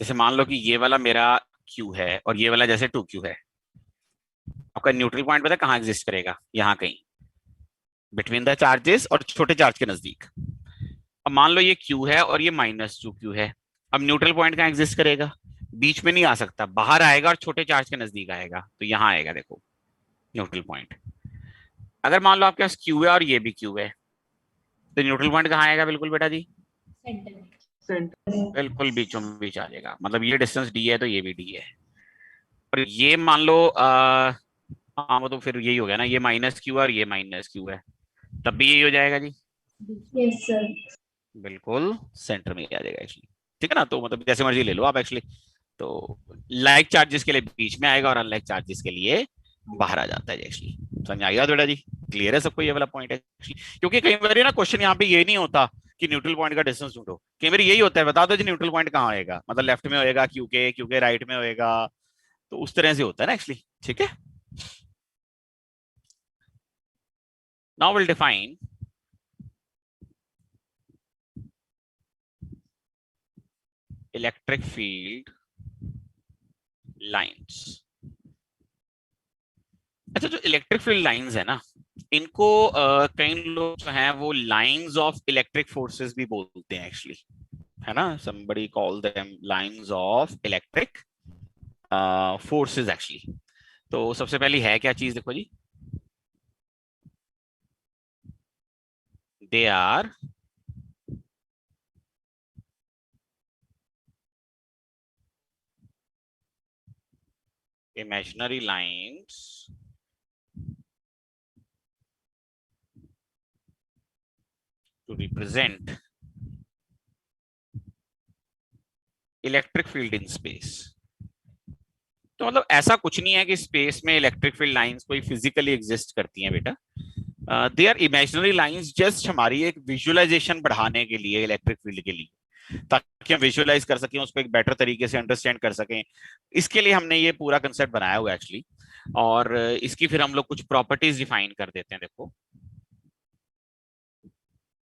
जैसे मान लो कि ये वाला मेरा Q है और ये वाला जैसे 2Q है। आपका न्यूट्रल पॉइंट पता है कहाँ एग्जिस्ट करेगा? यहाँ कहीं बिटवीन द चार्जेस और छोटे चार्ज के नजदीक। अब मान लो ये Q है और ये -2Q है। अब न्यूट्रल पॉइंट कहाँ एग्जिस्ट करेगा? बीच में नहीं आ सकता, बाहर आएगा और छोटे चार्ज के नजदीक आएगा, तो यहाँ आएगा देखो न्यूट्रल पॉइंट। अगर मान लो आपके पास Q है और ये भी Q है, तो न्यूट्रल पॉइंट कहाँ आएगा? बिल्कुल बेटा जी, बिल्कुल बीचों बीच आ जाएगा। मतलब ये डिस्टेंस D है तो ये भी D है। और ये मान लो हाँ वो तो फिर यही हो गया ना, ये -Q और ये -Q है, तब भी यही हो जाएगा जी। Yes, sir. बिल्कुल सेंटर में ही आ जाएगा एक्चुअली। ठीक है ना? तो मतलब जैसे मर्जी ले लो आप एक्चुअली। तो लाइक चार्जेस के लिए बीच में आएगा और अनलाइक चार्जेस के लिए बाहर आ जाता है एक्चुअली। समझ आ गया बेटा जी? क्लियर है सबको ये वाला पॉइंट है? क्योंकि कई बार ना क्वेश्चन यहाँ पे ये नहीं होता कि न्यूट्रल पॉइंट का डिस्टेंस ढूंढो, कई बार यही होता है बता दो जी न्यूट्रल पॉइंट कहाँ होएगा, मतलब लेफ्ट में होएगा क्यू के राइट में होएगा, तो उस तरह से होता है ना एक्चुअली। ठीक है, now will define electric field lines. अच्छा, जो इलेक्ट्रिक फील्ड लाइंस है ना, इनको कई लोग जो हैं वो लाइंस ऑफ इलेक्ट्रिक फोर्सेस भी बोलते हैं एक्चुअली, है ना? somebody call them lines of electric forces actually। तो सबसे पहली है क्या चीज? देखो जी, they are imaginary lines to represent electric field in space. तो मतलब ऐसा कुछ नहीं है कि स्पेस में इलेक्ट्रिक फील्ड लाइंस कोई फिजिकली एग्जिस्ट करती हैं बेटा। They are imaginary lines, just हमारी एक विजुअलाइजेशन बढ़ाने के लिए इलेक्ट्रिक फील्ड के लिए, ताकि हम विजुअलाइज कर सकें, उसको एक बेटर तरीके से अंडरस्टैंड कर सकें। इसके लिए हमने ये पूरा कंसेप्ट बनाया हुआ है एक्चुअली। और इसकी फिर हम लोग कुछ प्रॉपर्टीज डिफाइन कर देते हैं। देखो,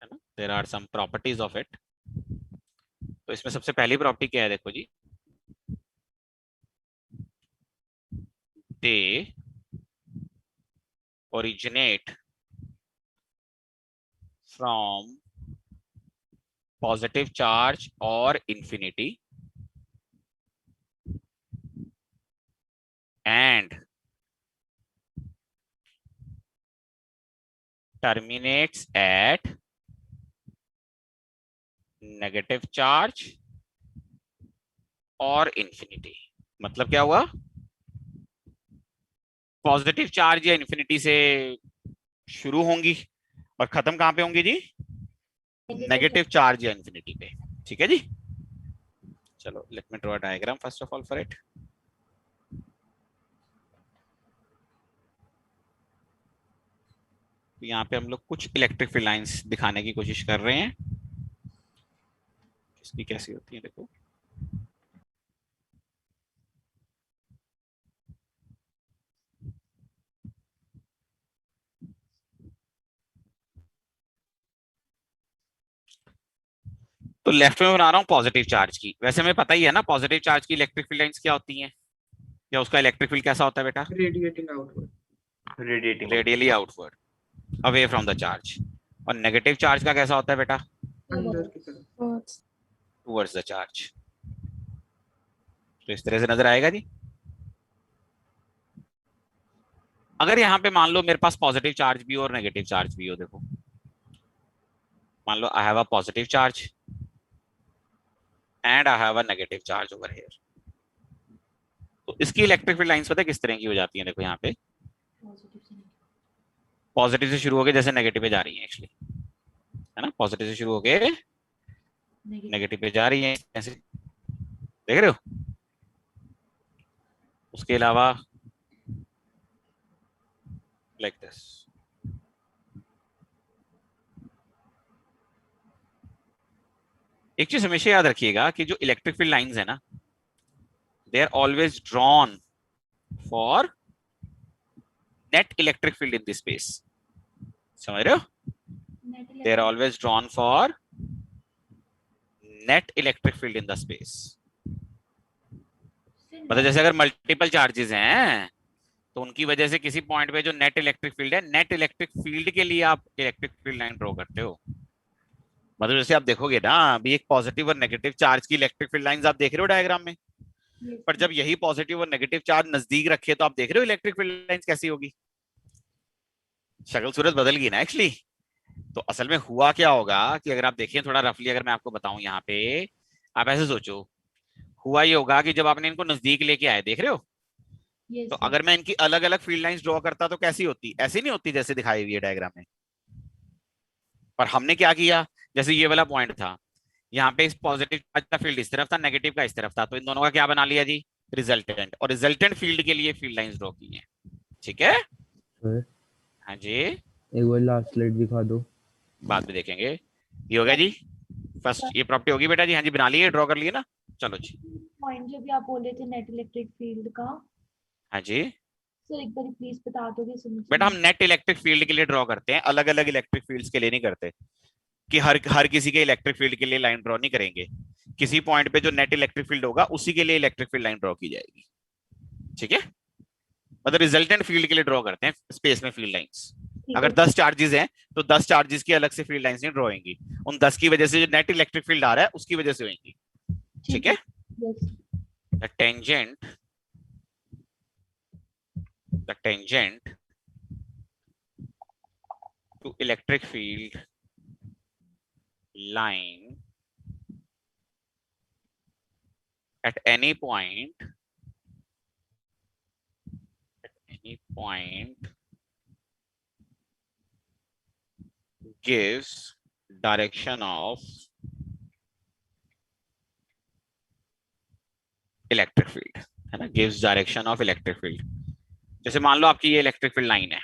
है ना, there are some properties of it. तो इसमें सबसे पहली प्रॉपर्टी क्या है? देखो जी, they originate from positive charge or infinity and terminates at negative charge और infinity। मतलब क्या हुआ? पॉजिटिव चार्ज या इन्फिनिटी से शुरू होंगी और खत्म कहां पे होंगी जी? नेगेटिव चार्ज या इन्फिनिटी पे। ठीक है जी? चलो, let me draw a diagram first of all for it. तो यहाँ पे हम लोग कुछ इलेक्ट्रिक फील्ड लाइंस दिखाने की कोशिश कर रहे हैं। इसकी कैसी होती है देखो, तो लेफ्ट में बना रहा हूँ पॉजिटिव चार्ज की। वैसे हमें पता ही है ना पॉजिटिव चार्ज की इलेक्ट्रिक फील्ड लाइंस क्या होती हैं, या उसका इलेक्ट्रिक फील्ड कैसा होता है बेटा? Radiating outward. Radiating. Radially outward, away from the charge. और नेगेटिव चार्ज का कैसा होता है बेटा? अंदर की तरफ. Towards the charge. तो इस तरह से नजर आएगा जी। अगर यहाँ पे मान लो मेरे पास पॉजिटिव चार्ज भी हो और नेगेटिव चार्ज भी हो, देखो मान लो I have a positive charge and I have a negative charge over here, तो इसकी इलेक्ट्रिक फील्ड लाइंस पता है किस तरह की हो जाती है? देखो यहाँ पे पॉजिटिव से शुरू होके जैसे नेगेटिव पे जा रही है एक्चुअली, है ना, पॉजिटिव से शुरू होके नेगेटिव पे जा रही है ऐसे, देख रहे हो? उसके अलावा लाइक दिस। एक चीज हमेशा याद रखिएगा कि जो इलेक्ट्रिक फील्ड लाइंस है ना, they are always drawn for net electric field in this space. समझ रहे हो? They are always drawn for net electric field in the space. मतलब जैसे अगर मल्टीपल चार्जेस हैं तो उनकी वजह से किसी पॉइंट पे जो नेट इलेक्ट्रिक फील्ड है, नेट इलेक्ट्रिक फील्ड के लिए आप इलेक्ट्रिक फील्ड लाइन ड्रॉ करते हो। मतलब जैसे आप देखोगे ना अभी एक पॉजिटिव और नेगेटिव चार्ज की इलेक्ट्रिक फील्ड लाइंस आप देख रहे हो डायग्राम में, पर जब यही पॉजिटिव और नेगेटिव चार्ज नजदीक रखे तो आप देख रहे हो इलेक्ट्रिक फील्ड लाइंस कैसी होगी, शक्ल सूरत बदल गई ना एक्चुअली। तो असल में हुआ क्या होगा कि अगर आप देखिए थोड़ा रफली, अगर मैं आपको बताऊं यहाँ पे, आप ऐसे सोचो, हुआ ये होगा कि जब आपने इनको नजदीक लेके आए, देख रहे हो, तो अगर मैं इनकी अलग अलग फील्ड लाइंस ड्रॉ करता तो कैसी होती? ऐसी नहीं होती जैसे दिखाई हुई है डायग्राम में। पर हमने क्या किया, जैसे ये वाला पॉइंट था, यहाँ पे इस पॉजिटिव चार्ज का फील्ड इस तरफ था, नेगेटिव का इस तरफ था, तो इन दोनों का क्या बना लिया जी? रिजल्टेंट। और रिजल्टेंट फील्ड के लिए फील्ड लाइंस ड्रॉ की हैं। ठीक है? हाँ जी, एक बार लास्ट स्लाइड दिखा दो। बाद में देखेंगे। ये हो गया जी फर्स्ट, ये प्रॉपर्टी होगी बेटा जी। हाँ जी, बना लिए, ड्रॉ कर लिए ना, चलो जी। पॉइंट जो भी आप बोले थे नेट इलेक्ट्रिक फील्ड का, हाँ जी सर एक बार प्लीज बता दोगे? बेटा, हम नेट इलेक्ट्रिक फील्ड के लिए ड्रॉ करते हैं, अलग अलग इलेक्ट्रिक फील्ड्स के लिए नहीं करते, कि हर किसी के इलेक्ट्रिक फील्ड के लिए लाइन ड्रॉ नहीं करेंगे। किसी पॉइंट पे जो नेट इलेक्ट्रिक फील्ड होगा उसी के लिए इलेक्ट्रिक फील्ड लाइन ड्रॉ की जाएगी। ठीक है? मतलब रिजल्टेंट फील्ड के लिए ड्रॉ करते हैं स्पेस में फील्ड लाइंस। अगर 10 चार्जेस हैं तो 10 चार्जेस की अलग से फील्ड लाइंस नहीं ड्रॉ होंगी, उन 10 की वजह से जो नेट इलेक्ट्रिक फील्ड आ रहा है उसकी वजह से होंगी। ठीक है? The tangent to electric field line at any point gives direction of electric field, है ना, gives direction of electric field. जैसे मान लो आपकी ये इलेक्ट्रिक फील्ड लाइन है,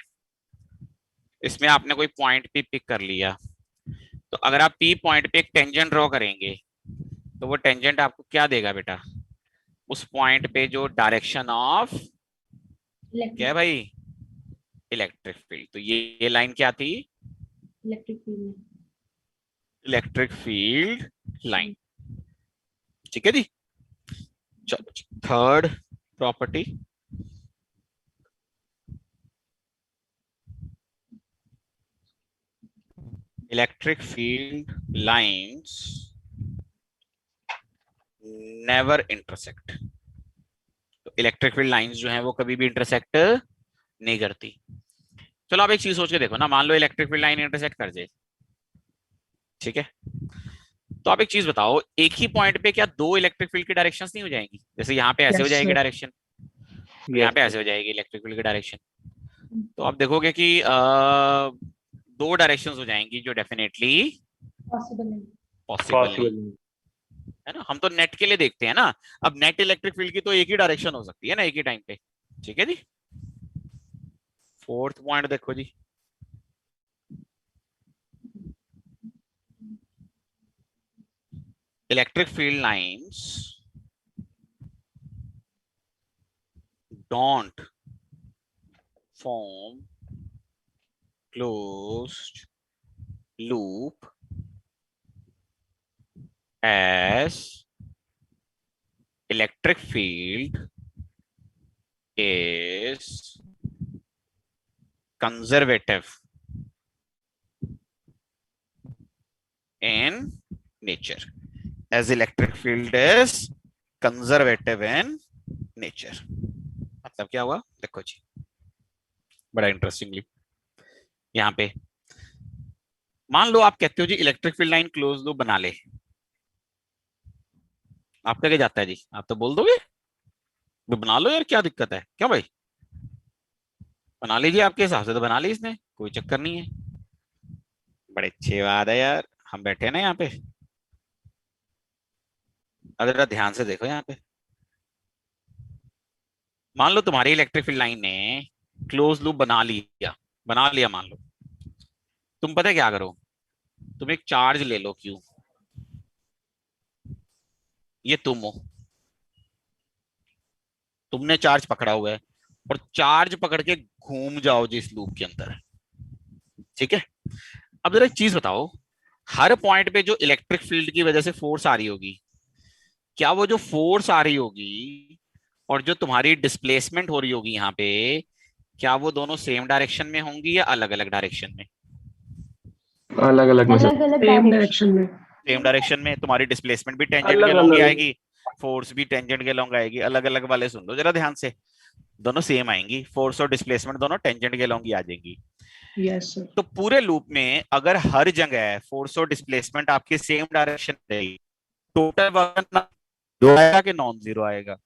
इसमें आपने कोई पॉइंट पी पिक कर लिया, तो अगर आप पी पॉइंट पे एक टेंजेंट ड्रॉ करेंगे तो वो टेंजेंट आपको क्या देगा बेटा? उस पॉइंट पे जो डायरेक्शन ऑफ क्या है भाई? Electric field. तो ये लाइन क्या थी? Electric field line. ठीक है जी, चलो third property, electric field lines never intersect. तो इलेक्ट्रिक फील्ड लाइंस जो हैं वो कभी भी इंटरसेक्ट नहीं करती। चलो आप एक चीज सोच के देखो ना, मान लो इलेक्ट्रिक फील्ड लाइन इंटरसेक्ट कर जाए, ठीक है, तो आप एक चीज बताओ, एक ही पॉइंट पे क्या दो इलेक्ट्रिक फील्ड की डायरेक्शंस नहीं हो जाएंगी? जैसे यहाँ पे ऐसे हो जाएगी डायरेक्शन, यहाँ पे ऐसे हो जाएगी इलेक्ट्रिक फील्ड की डायरेक्शन, तो आप देखोगे कि दो डायरेक्शंस हो जाएंगी जो डेफिनेटली पॉसिबल नहीं है ना। हम तो नेट के लिए देखते हैं ना, अब नेट इलेक्ट्रिक फील्ड की तो एक ही डायरेक्शन हो सकती है ना एक ही टाइम पे। ठीक है जी, फोर्थ पॉइंट देखो जी, electric field lines don't form closed loop as electric field is conservative in nature. As electric field is conservative in nature. मतलब क्या हुआ देखो जी, बड़ा इंटरेस्टिंगली यहाँ पे मान लो आप कहते हो जी electric field line close loop बना ले, आपका क्या जाता है जी, आप तो बोल दोगे तो बना लो यार, क्या दिक्कत है, क्यों भाई, बना लीजिए, आपके हिसाब से तो बना ली इसने, कोई चक्कर नहीं है। बड़े अच्छी बात है यार, हम बैठे हैं ना यहाँ पे, अब जरा ध्यान से देखो यहाँ पे, मान लो तुम्हारी इलेक्ट्रिक फील्ड लाइन ने क्लोज लूप बना लिया मान लो, तुम पता है क्या करो, तुम एक चार्ज ले लो क्यू, ये तुम हो, तुमने चार्ज पकड़ा हुआ है और चार्ज पकड़ के घूम जाओ जिस लूप के अंदर, ठीक है। अब जरा एक चीज बताओ, हर पॉइंट पे जो इलेक्ट्रिक फील्ड की वजह से फोर्स आ रही होगी, क्या वो जो फोर्स आ रही होगी और जो तुम्हारी डिस्प्लेसमेंट हो रही होगी यहाँ पे, क्या वो दोनों सेम डायरेक्शन में होंगी या अलग अलग डायरेक्शन में? अलग अलग में सर। अलग अलग सेम डायरेक्शन। डायरेक्शन में। सेम डायरेक्शन में, तुम्हारी डिस्प्लेसमेंट भी टेंजेंट अलग के लॉन्ग अलग। आएगी, फोर्स भी टेंजेंट के लॉन्ग आएगी। अलग अलग वाले सुन लो जरा ध्यान से, दोनों सेम आएंगी, फोर्स और डिस्प्लेसमेंट दोनों टेंजेंट के लॉन्ग ही आ जाएंगी। Yes sir. तो पूरे लूप में अगर हर जगह फोर्स और डिस्प्लेसमेंट आपके सेम डायरेक्शन रहेगी, टोटल वर्क दो आएगा कि नॉन जीरो आएगा?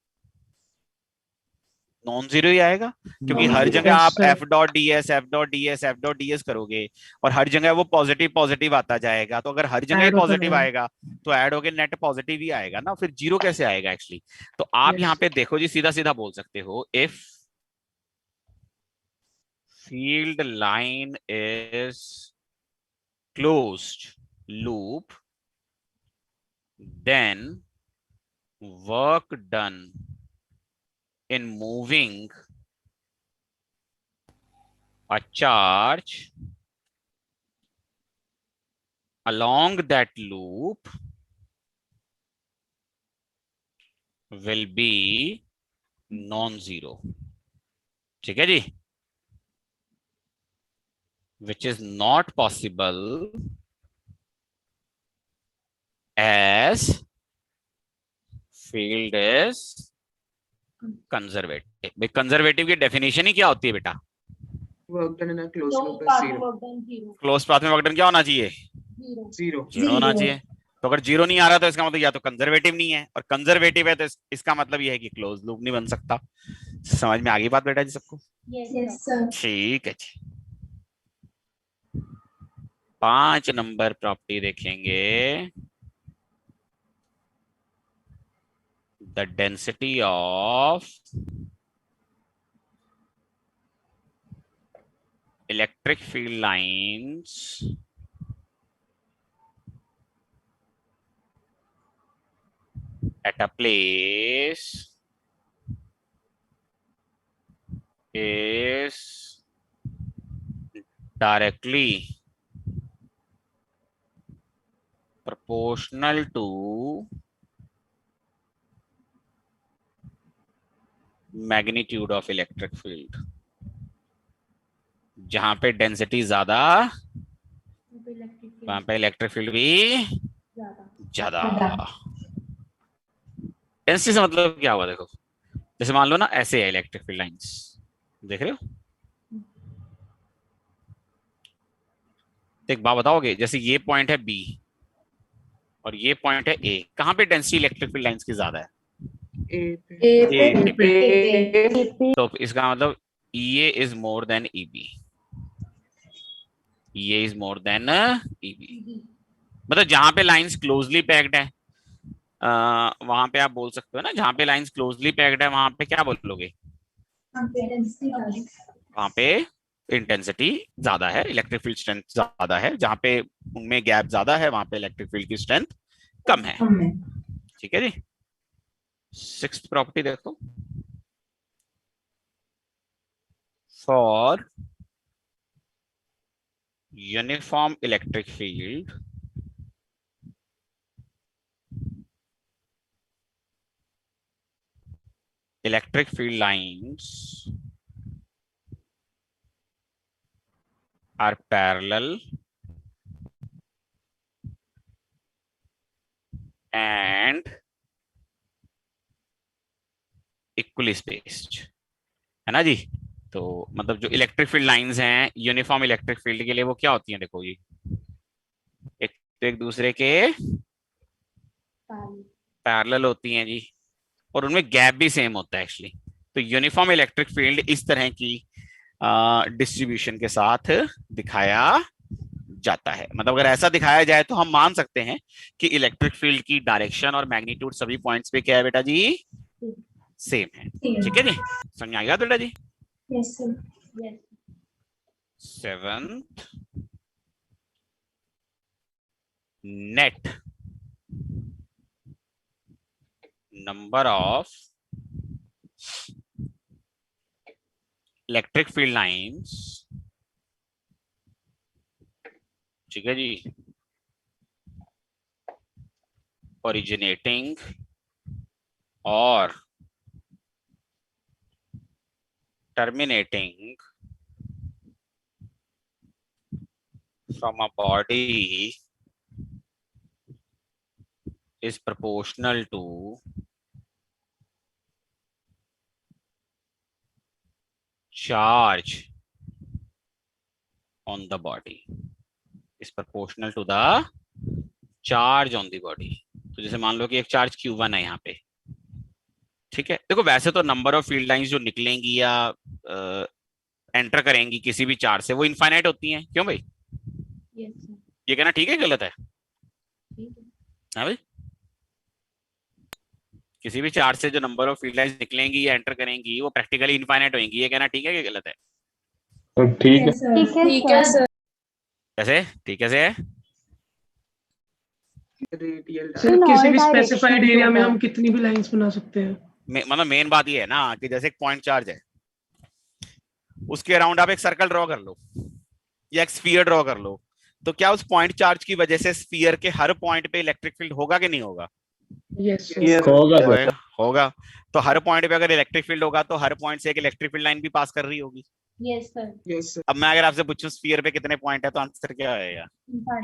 नॉन जीरो ही आएगा, क्योंकि हर जगह आप एफ डॉट डी एस करोगे और हर जगह वो पॉजिटिव पॉजिटिव आता जाएगा, तो अगर हर जगह पॉजिटिव आएगा तो ऐड होके नेट पॉजिटिव ही आएगा ना, फिर जीरो कैसे आएगा एक्चुअली? तो आप यहाँ पे देखो जी, सीधा सीधा बोल सकते हो, if field line is closed loop, then work done in moving a charge along that loop will be non-zero, ठीक है जी, which is not possible as field is conservative। Conservative की डेफिनेशन ही क्या होती है बेटा? Work done in a close loop is path zero. Work done zero. Close path में work done क्या होना चाहिए? जीरो। जीरो। जीरो होना चाहिए। तो अगर जीरो नहीं आ रहा तो इसका मतलब या तो कंजर्वेटिव नहीं है, और कंजर्वेटिव है तो इसका मतलब ये है कि क्लोज लूप नहीं बन सकता। समझ में आ गई बात बेटा जी सबको? Yes sir. ठीक है जी। 5 नंबर प्रॉपर्टी देखेंगे, the density of electric field lines at a place is directly proportional to magnitude of electric field। जहां पे डेंसिटी ज्यादा वहां पे इलेक्ट्रिक फील्ड भी ज्यादा। डेंसिटी से मतलब क्या हुआ? देखो जैसे मान लो ना ऐसे है इलेक्ट्रिक फील्ड लाइंस, देख रहे हो? तो एक बात बताओगे, जैसे ये पॉइंट है बी और ये पॉइंट है ए, कहां पे डेंसिटी इलेक्ट्रिक फील्ड लाइंस की ज्यादा है? ए पे। तो इसका मतलब EA is more than EB, EA is more than EB। मतलब जहां पे लाइंस क्लोजली पैक्ड है वहां पे आप बोल सकते हो ना, जहां पे लाइंस क्लोजली पैक्ड है वहां पे क्या बोलोगे? वहां पे इंटेंसिटी ज्यादा है, इलेक्ट्रिक फील्ड स्ट्रेंथ ज्यादा है। जहां पे उनमें गैप ज्यादा है वहां पे इलेक्ट्रिक फील्ड की स्ट्रेंथ कम है। ठीक है जी। 6th प्रॉपर्टी देखो, for uniform electric field electric field lines are parallel and equally spaced, है ना जी। तो मतलब जो इलेक्ट्रिक फील्ड लाइंस हैं यूनिफॉर्म इलेक्ट्रिक फील्ड के लिए, वो क्या होती हैं, देखो ये एक दूसरे के पैरेलल होती हैं जी, और उनमें गैप भी सेम होता है एक्चुअली। तो यूनिफॉर्म इलेक्ट्रिक फील्ड इस तरह की डिस्ट्रीब्यूशन के साथ दिखाया जाता है। मतलब अगर ऐसा दिखाया जाए तो हम मान सकते हैं कि इलेक्ट्रिक फील्ड की डायरेक्शन और मैग्नीट्यूड सभी पॉइंट्स पे क्या है बेटा जी, सेम है। ठीक है जी, समझ आ गया बेटा जी। Yes sir. 7th, net number of electric field lines, ठीक है जी, originating or terminating from a body is proportional to charge on the body, is proportional to the charge on the body। तो जैसे मान लो कि एक चार्ज Q1 है यहाँ पे, ठीक है। देखो वैसे तो नंबर ऑफ फील्ड लाइंस जो निकलेंगी या एंटर करेंगी किसी भी चार्ज से वो इनफाइनाइट होती हैं, क्यों भाई? Yes, sir. ये कहना ठीक है गलत है? ठीक है। हाँ भाई, किसी भी चार्ज से जो नंबर ऑफ फील्ड लाइंस निकलेंगी या एंटर करेंगी वो प्रैक्टिकली इनफाइनाइट होंगी, ये कहना ठीक है कि गलत है? ठीक है। ठीक है सर। कैसे ठीक कैसे है? रेडियल सर किसी भी स्पेसिफाइड एरिया में हम कितनी भी लाइंस बना सकते हैं। मतलब मेन बात ये है ना कि जैसे एक पॉइंट चार्ज है, उसके अराउंड आप एक सर्कल ड्रॉ कर लो या एक स्फीयर ड्रॉ कर लो, तो क्या उस पॉइंट चार्ज की वजह से स्फीयर के हर पॉइंट पे इलेक्ट्रिक फील्ड होगा कि नहीं होगा? यस होगा। तो हर पॉइंट पे अगर इलेक्ट्रिक फील्ड होगा तो हर पॉइंट से एक इलेक्ट्रिक फील्ड लाइन भी पास कर रही होगी। Yes, sir. Yes sir. अब मैं अगर आपसे पूछूं स्फीयर पे कितने पॉइंट है तो आंसर क्या आएगा?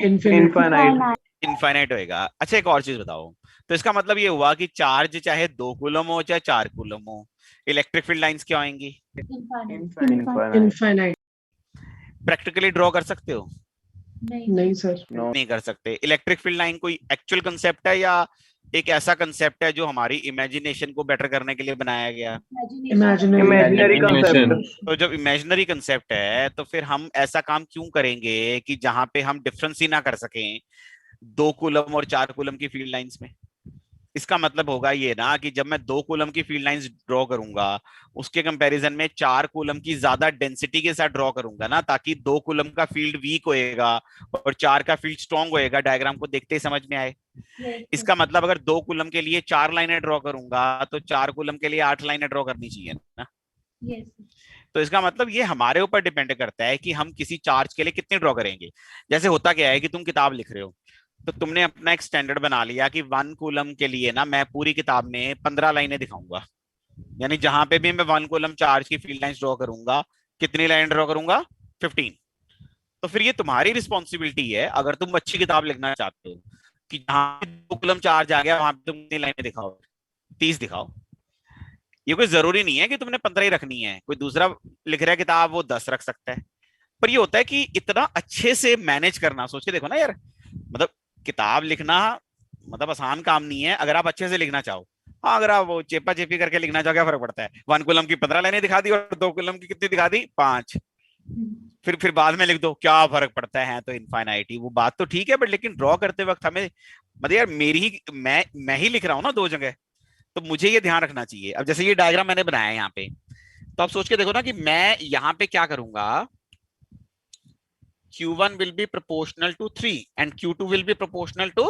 इनफाइनाइट। इनफाइनाइट होएगा। अच्छा एक और चीज बताओ, तो इसका मतलब ये हुआ कि चार्ज चाहे 2 कूलम हो चाहे 4 कूलम हो, इलेक्ट्रिक फील्ड लाइंस क्या होंगी? इनफाइनाइट। प्रैक्टिकली ड्रॉ कर सकते हो? नहीं सर। नहीं कर सकते। इलेक्ट्रिक फील्ड लाइन कोई एक्चुअल कंसेप्ट है या एक ऐसा कंसेप्ट है जो हमारी इमेजिनेशन को बेटर करने के लिए बनाया गया? इमेजिनरी तो जब इमेजिनरी कंसेप्ट है तो फिर हम ऐसा काम क्यों करेंगे कि जहां पे हम डिफरेंस ही ना कर सकें 2 कूलम और 4 कूलम की फील्ड लाइंस में? इसका मतलब होगा ये ना कि जब मैं 2 कूलम की फील्ड लाइंस ड्रॉ करूंगा उसके कंपैरिजन में 4 कूलम की ज्यादा डेंसिटी के साथ ड्रॉ करूंगा ना, ताकि 2 कूलम का फील्ड वीक होएगा और 4 का फील्ड स्ट्रॉन्ग होएगा। डायग्राम को देखते ही समझ में आए। इसका मतलब अगर 2 कूलम के लिए 4 लाइनें ड्रॉ करूंगा तो 4 कूलम के लिए 8 लाइनें ड्रॉ करनी चाहिए ना। तो इसका मतलब ये हमारे ऊपर डिपेंड करता है कि हम किसी चार्ज के लिए कितने ड्रॉ करेंगे। जैसे होता क्या है कि तुम किताब लिख रहे हो तो तुमने अपना एक स्टैंडर्ड बना लिया कि 1 कूलम के लिए ना मैं पूरी किताब में 15 लाइनें दिखाऊंगा, यानी जहां पे भी मैं 1 कूलम चार्ज की फील्ड लाइंस ड्रॉ करूंगा कितनी लाइन ड्रॉ करूंगा? 15। तो फिर ये तुम्हारी रिस्पॉन्सिबिलिटी है अगर तुम अच्छी किताब लिखना चाहते हो कि जहां 2 कूलम चार्ज आ गया वहां पे तुम कितनी लाइनें दिखाओ? 30 दिखाओ। ये कोई जरूरी नहीं है कि तुमने 15 ही रखनी है, कोई दूसरा लिख रहा है किताब वो 10 रख सकता है। पर ये होता है कि इतना अच्छे से मैनेज करना, सोच के देखो ना यार, मतलब किताब लिखना मतलब आसान काम नहीं है अगर आप अच्छे से लिखना चाहो। हाँ अगर आप वो चेपा चेपी करके लिखना चाहो क्या फर्क पड़ता है? 1 कूलम की 15 लाइनें दिखा दी और 2 कूलम की कितनी दिखा दी? 5। फिर बाद में लिख दो, क्या फर्क पड़ता है? तो इनफाइनाइटी। वो बात तो ठीक है बट लेकिन ड्रॉ करते वक्त हमें मतलब यार मैं ही लिख रहा हूँ ना 2 जगह, तो मुझे ये ध्यान रखना चाहिए। अब जैसे ये डायग्राम मैंने बनाया है यहाँ पे, तो आप सोच के देखो ना कि मैं यहाँ पे क्या करूंगा, Q1 will be proportional to 3 and Q2 will be proportional to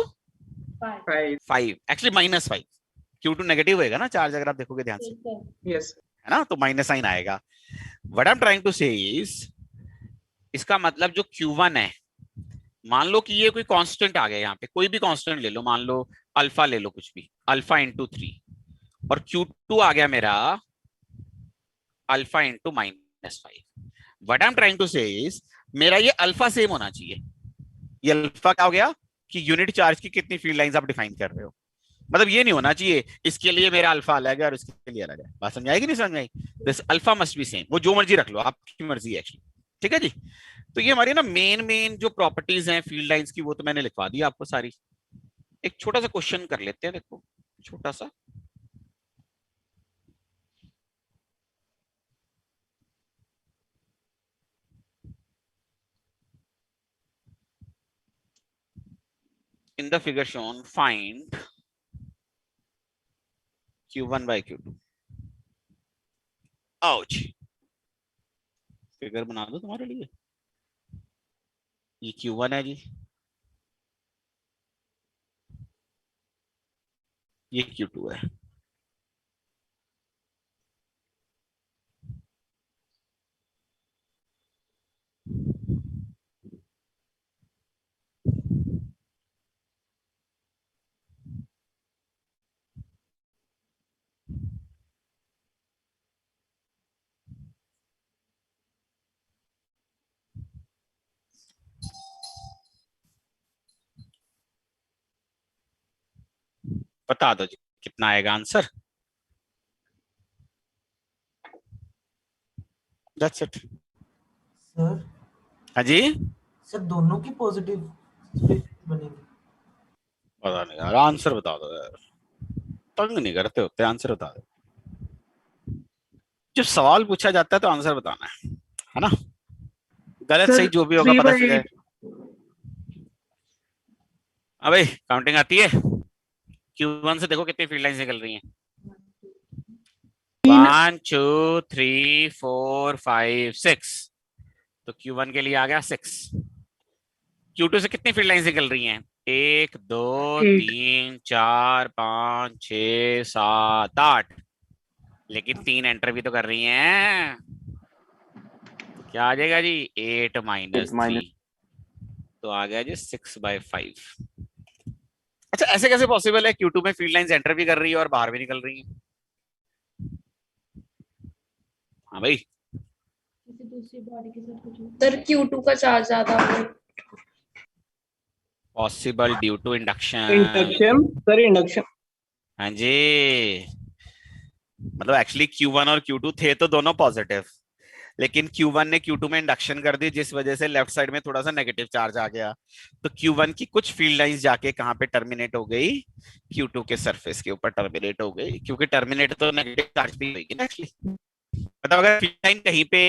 5. 5, actually -5, Q2 negative होएगा ना चार्ज, अगर आप देखोगे ध्यान से, Yes. है ना, तो माइनस साइन आएगा। What I am trying to say is, इसका मतलब जो Q1 है, मान लो कि ये कोई कांस्टेंट आ गया, यहाँ पे कोई भी कांस्टेंट ले लो, मान लो अल्फा ले लो, कुछ भी अल्फा इंटू 3, और Q2 आ गया मेरा alpha into -5। What I am trying to say is, मेरा ये अल्फा सेम होना चाहिए। ये अल्फा क्या हो गया कि यूनिट चार्ज की कितनी फील्ड लाइंस आप डिफाइन कर रहे हो, मतलब ये नहीं होना चाहिए इसके लिए मेरा अल्फा अलग है और इसके लिए अलग है। बात समझ आएगी नहीं समझ आई? This alpha must be same, वो जो मर्जी रख लो, आपकी मर्जी है एक्चुअली, ठीक है जी। तो ये हमारी ना मेन जो प्रॉपर्टीज हैं फील्ड लाइंस की, वो तो मैंने लिखवा दी आपको सारी। एक छोटा सा क्वेश्चन कर लेते हैं, देखो छोटा सा, in the figure shown find Q1 by Q2। ouch, figure बना दो तुम्हारे लिए। ये Q1 है जी, ये Q2 है। बता दो जी कितना आएगा आंसर। That's it। सर हाँ जी, सर दोनों की पॉजिटिव बनेगी। पता नहीं यार, आंसर बता दो यार, तंग नहीं करते होते, आंसर बता दो। जब सवाल पूछा जाता है तो आंसर बताना है ना, गलत सर, सही जो भी होगा 3 पता by चल जाए। 8। अबे काउंटिंग आती है, Q1 से देखो कितनी फील्ड लाइंस निकल रही हैं। 1 2 3 4 5 6, तो Q1 के लिए आ गया 6। Q2 से कितनी फील्ड लाइंस निकल रही हैं? 1 2 8। 3 4 5 6 7 8, लेकिन 3 एंटर भी तो कर रही हैं, तो क्या आ जाएगा जी? 8 - 3, तो आ गया जी 6/5। अच्छा, ऐसे कैसे पॉसिबल है Q2 में फील्ड लाइंस एंटर भी कर रही है और बाहर भी निकल रही है? हाँ भाई, किसी दूसरी बॉडी के साथ कुछ सर Q2 का चार्ज ज्यादा हो। Possible due to induction. Induction. Sir, induction. हाँ जी, मतलब एक्चुअली Q1 और Q2 थे तो दोनों पॉजिटिव, लेकिन Q1 ने Q2 में इंडक्शन कर दी, जिस वजह से लेफ्ट साइड में थोड़ा सा नेगेटिव चार्ज आ गया, तो Q1 की कुछ फील्ड लाइंस जाके कहां पे टर्मिनेट हो गई? Q2 के सरफेस के ऊपर टर्मिनेट हो गई, क्योंकि टर्मिनेट तो नेगेटिव चार्ज भी होगी ना एक्चुअली। मतलब अगर फील्ड लाइन कहीं पे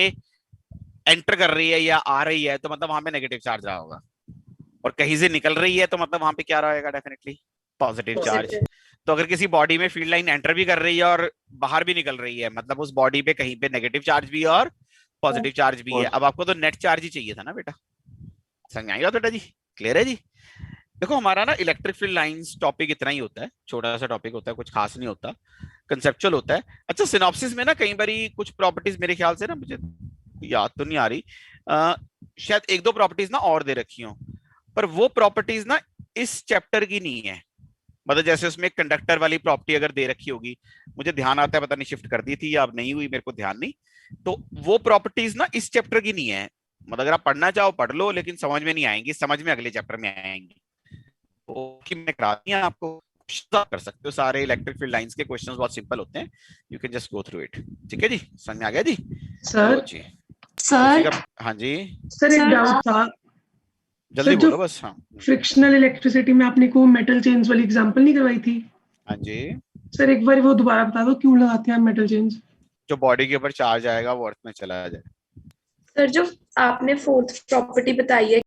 एंटर कर रही है या आ रही है तो मतलब वहां पे नेगेटिव चार्ज रहा होगा, और कहीं से निकल रही है तो मतलब वहां पे क्या रहेगा? Definitely positive charge. तो अगर किसी बॉडी में फील्ड लाइन एंटर भी कर रही है और बाहर भी निकल रही है, मतलब उस बॉडी पे कहीं पे नेगेटिव चार्ज भी है और पॉजिटिव चार्ज भी है। अब आपको तो नेट चार्ज ही चाहिए था ना बेटा, समझ आएगा बेटा जी? क्लियर है जी? देखो हमारा ना इलेक्ट्रिक फील्ड लाइंस टॉपिक इतना ही होता है, छोटा सा टॉपिक होता है, कुछ खास नहीं होता, कंसेप्चुअल होता है। अच्छा, सिनॉप्सिस में ना कई बार कुछ प्रॉपर्टीज मेरे ख्याल से ना, मुझे याद तो नहीं आ रही, शायद 1-2 प्रॉपर्टीज ना और दे रखी हो, पर वो प्रॉपर्टीज ना इस चैप्टर की नहीं है। मतलब जैसे उसमें एक कंडक्टर वाली प्रॉपर्टी अगर दे रखी होगी, मुझे ध्यान आता है, पता नहीं शिफ्ट कर दी थी या अब नहीं हुई, मेरे को ध्यान नहीं, तो वो प्रॉपर्टीज ना इस चैप्टर की नहीं है। मतलब अगर आप पढ़ना चाहो पढ़ लो, लेकिन समझ में नहीं आएंगी, समझ में अगले चैप्टर में आएंगी। तो मैं कराती हूं आपको, कर सकते हो, सारे इलेक्ट्रिक फील्ड लाइंस के क्वेश्चंस बहुत सिंपल होते हैं, you can just go through it. ठीक है जी, समझ में आ गया जी? सर जी सर हाँ जी, सर एक डाउट था। जल्दी सर, जो बोलो बस। हाँ फ्रिक्शनल इलेक्ट्रिसिटी में आपने को मेटल चेन्स वाली एग्जांपल नहीं करवाई थी? हाँ जी, सर एक बार वो दोबारा बता दो, क्यों लगाते हैं मेटल चेन्स? जो बॉडी के ऊपर चार्ज आएगा वो अर्थ में चला जाए। सर जो आपने 4th प्रॉपर्टी बताई है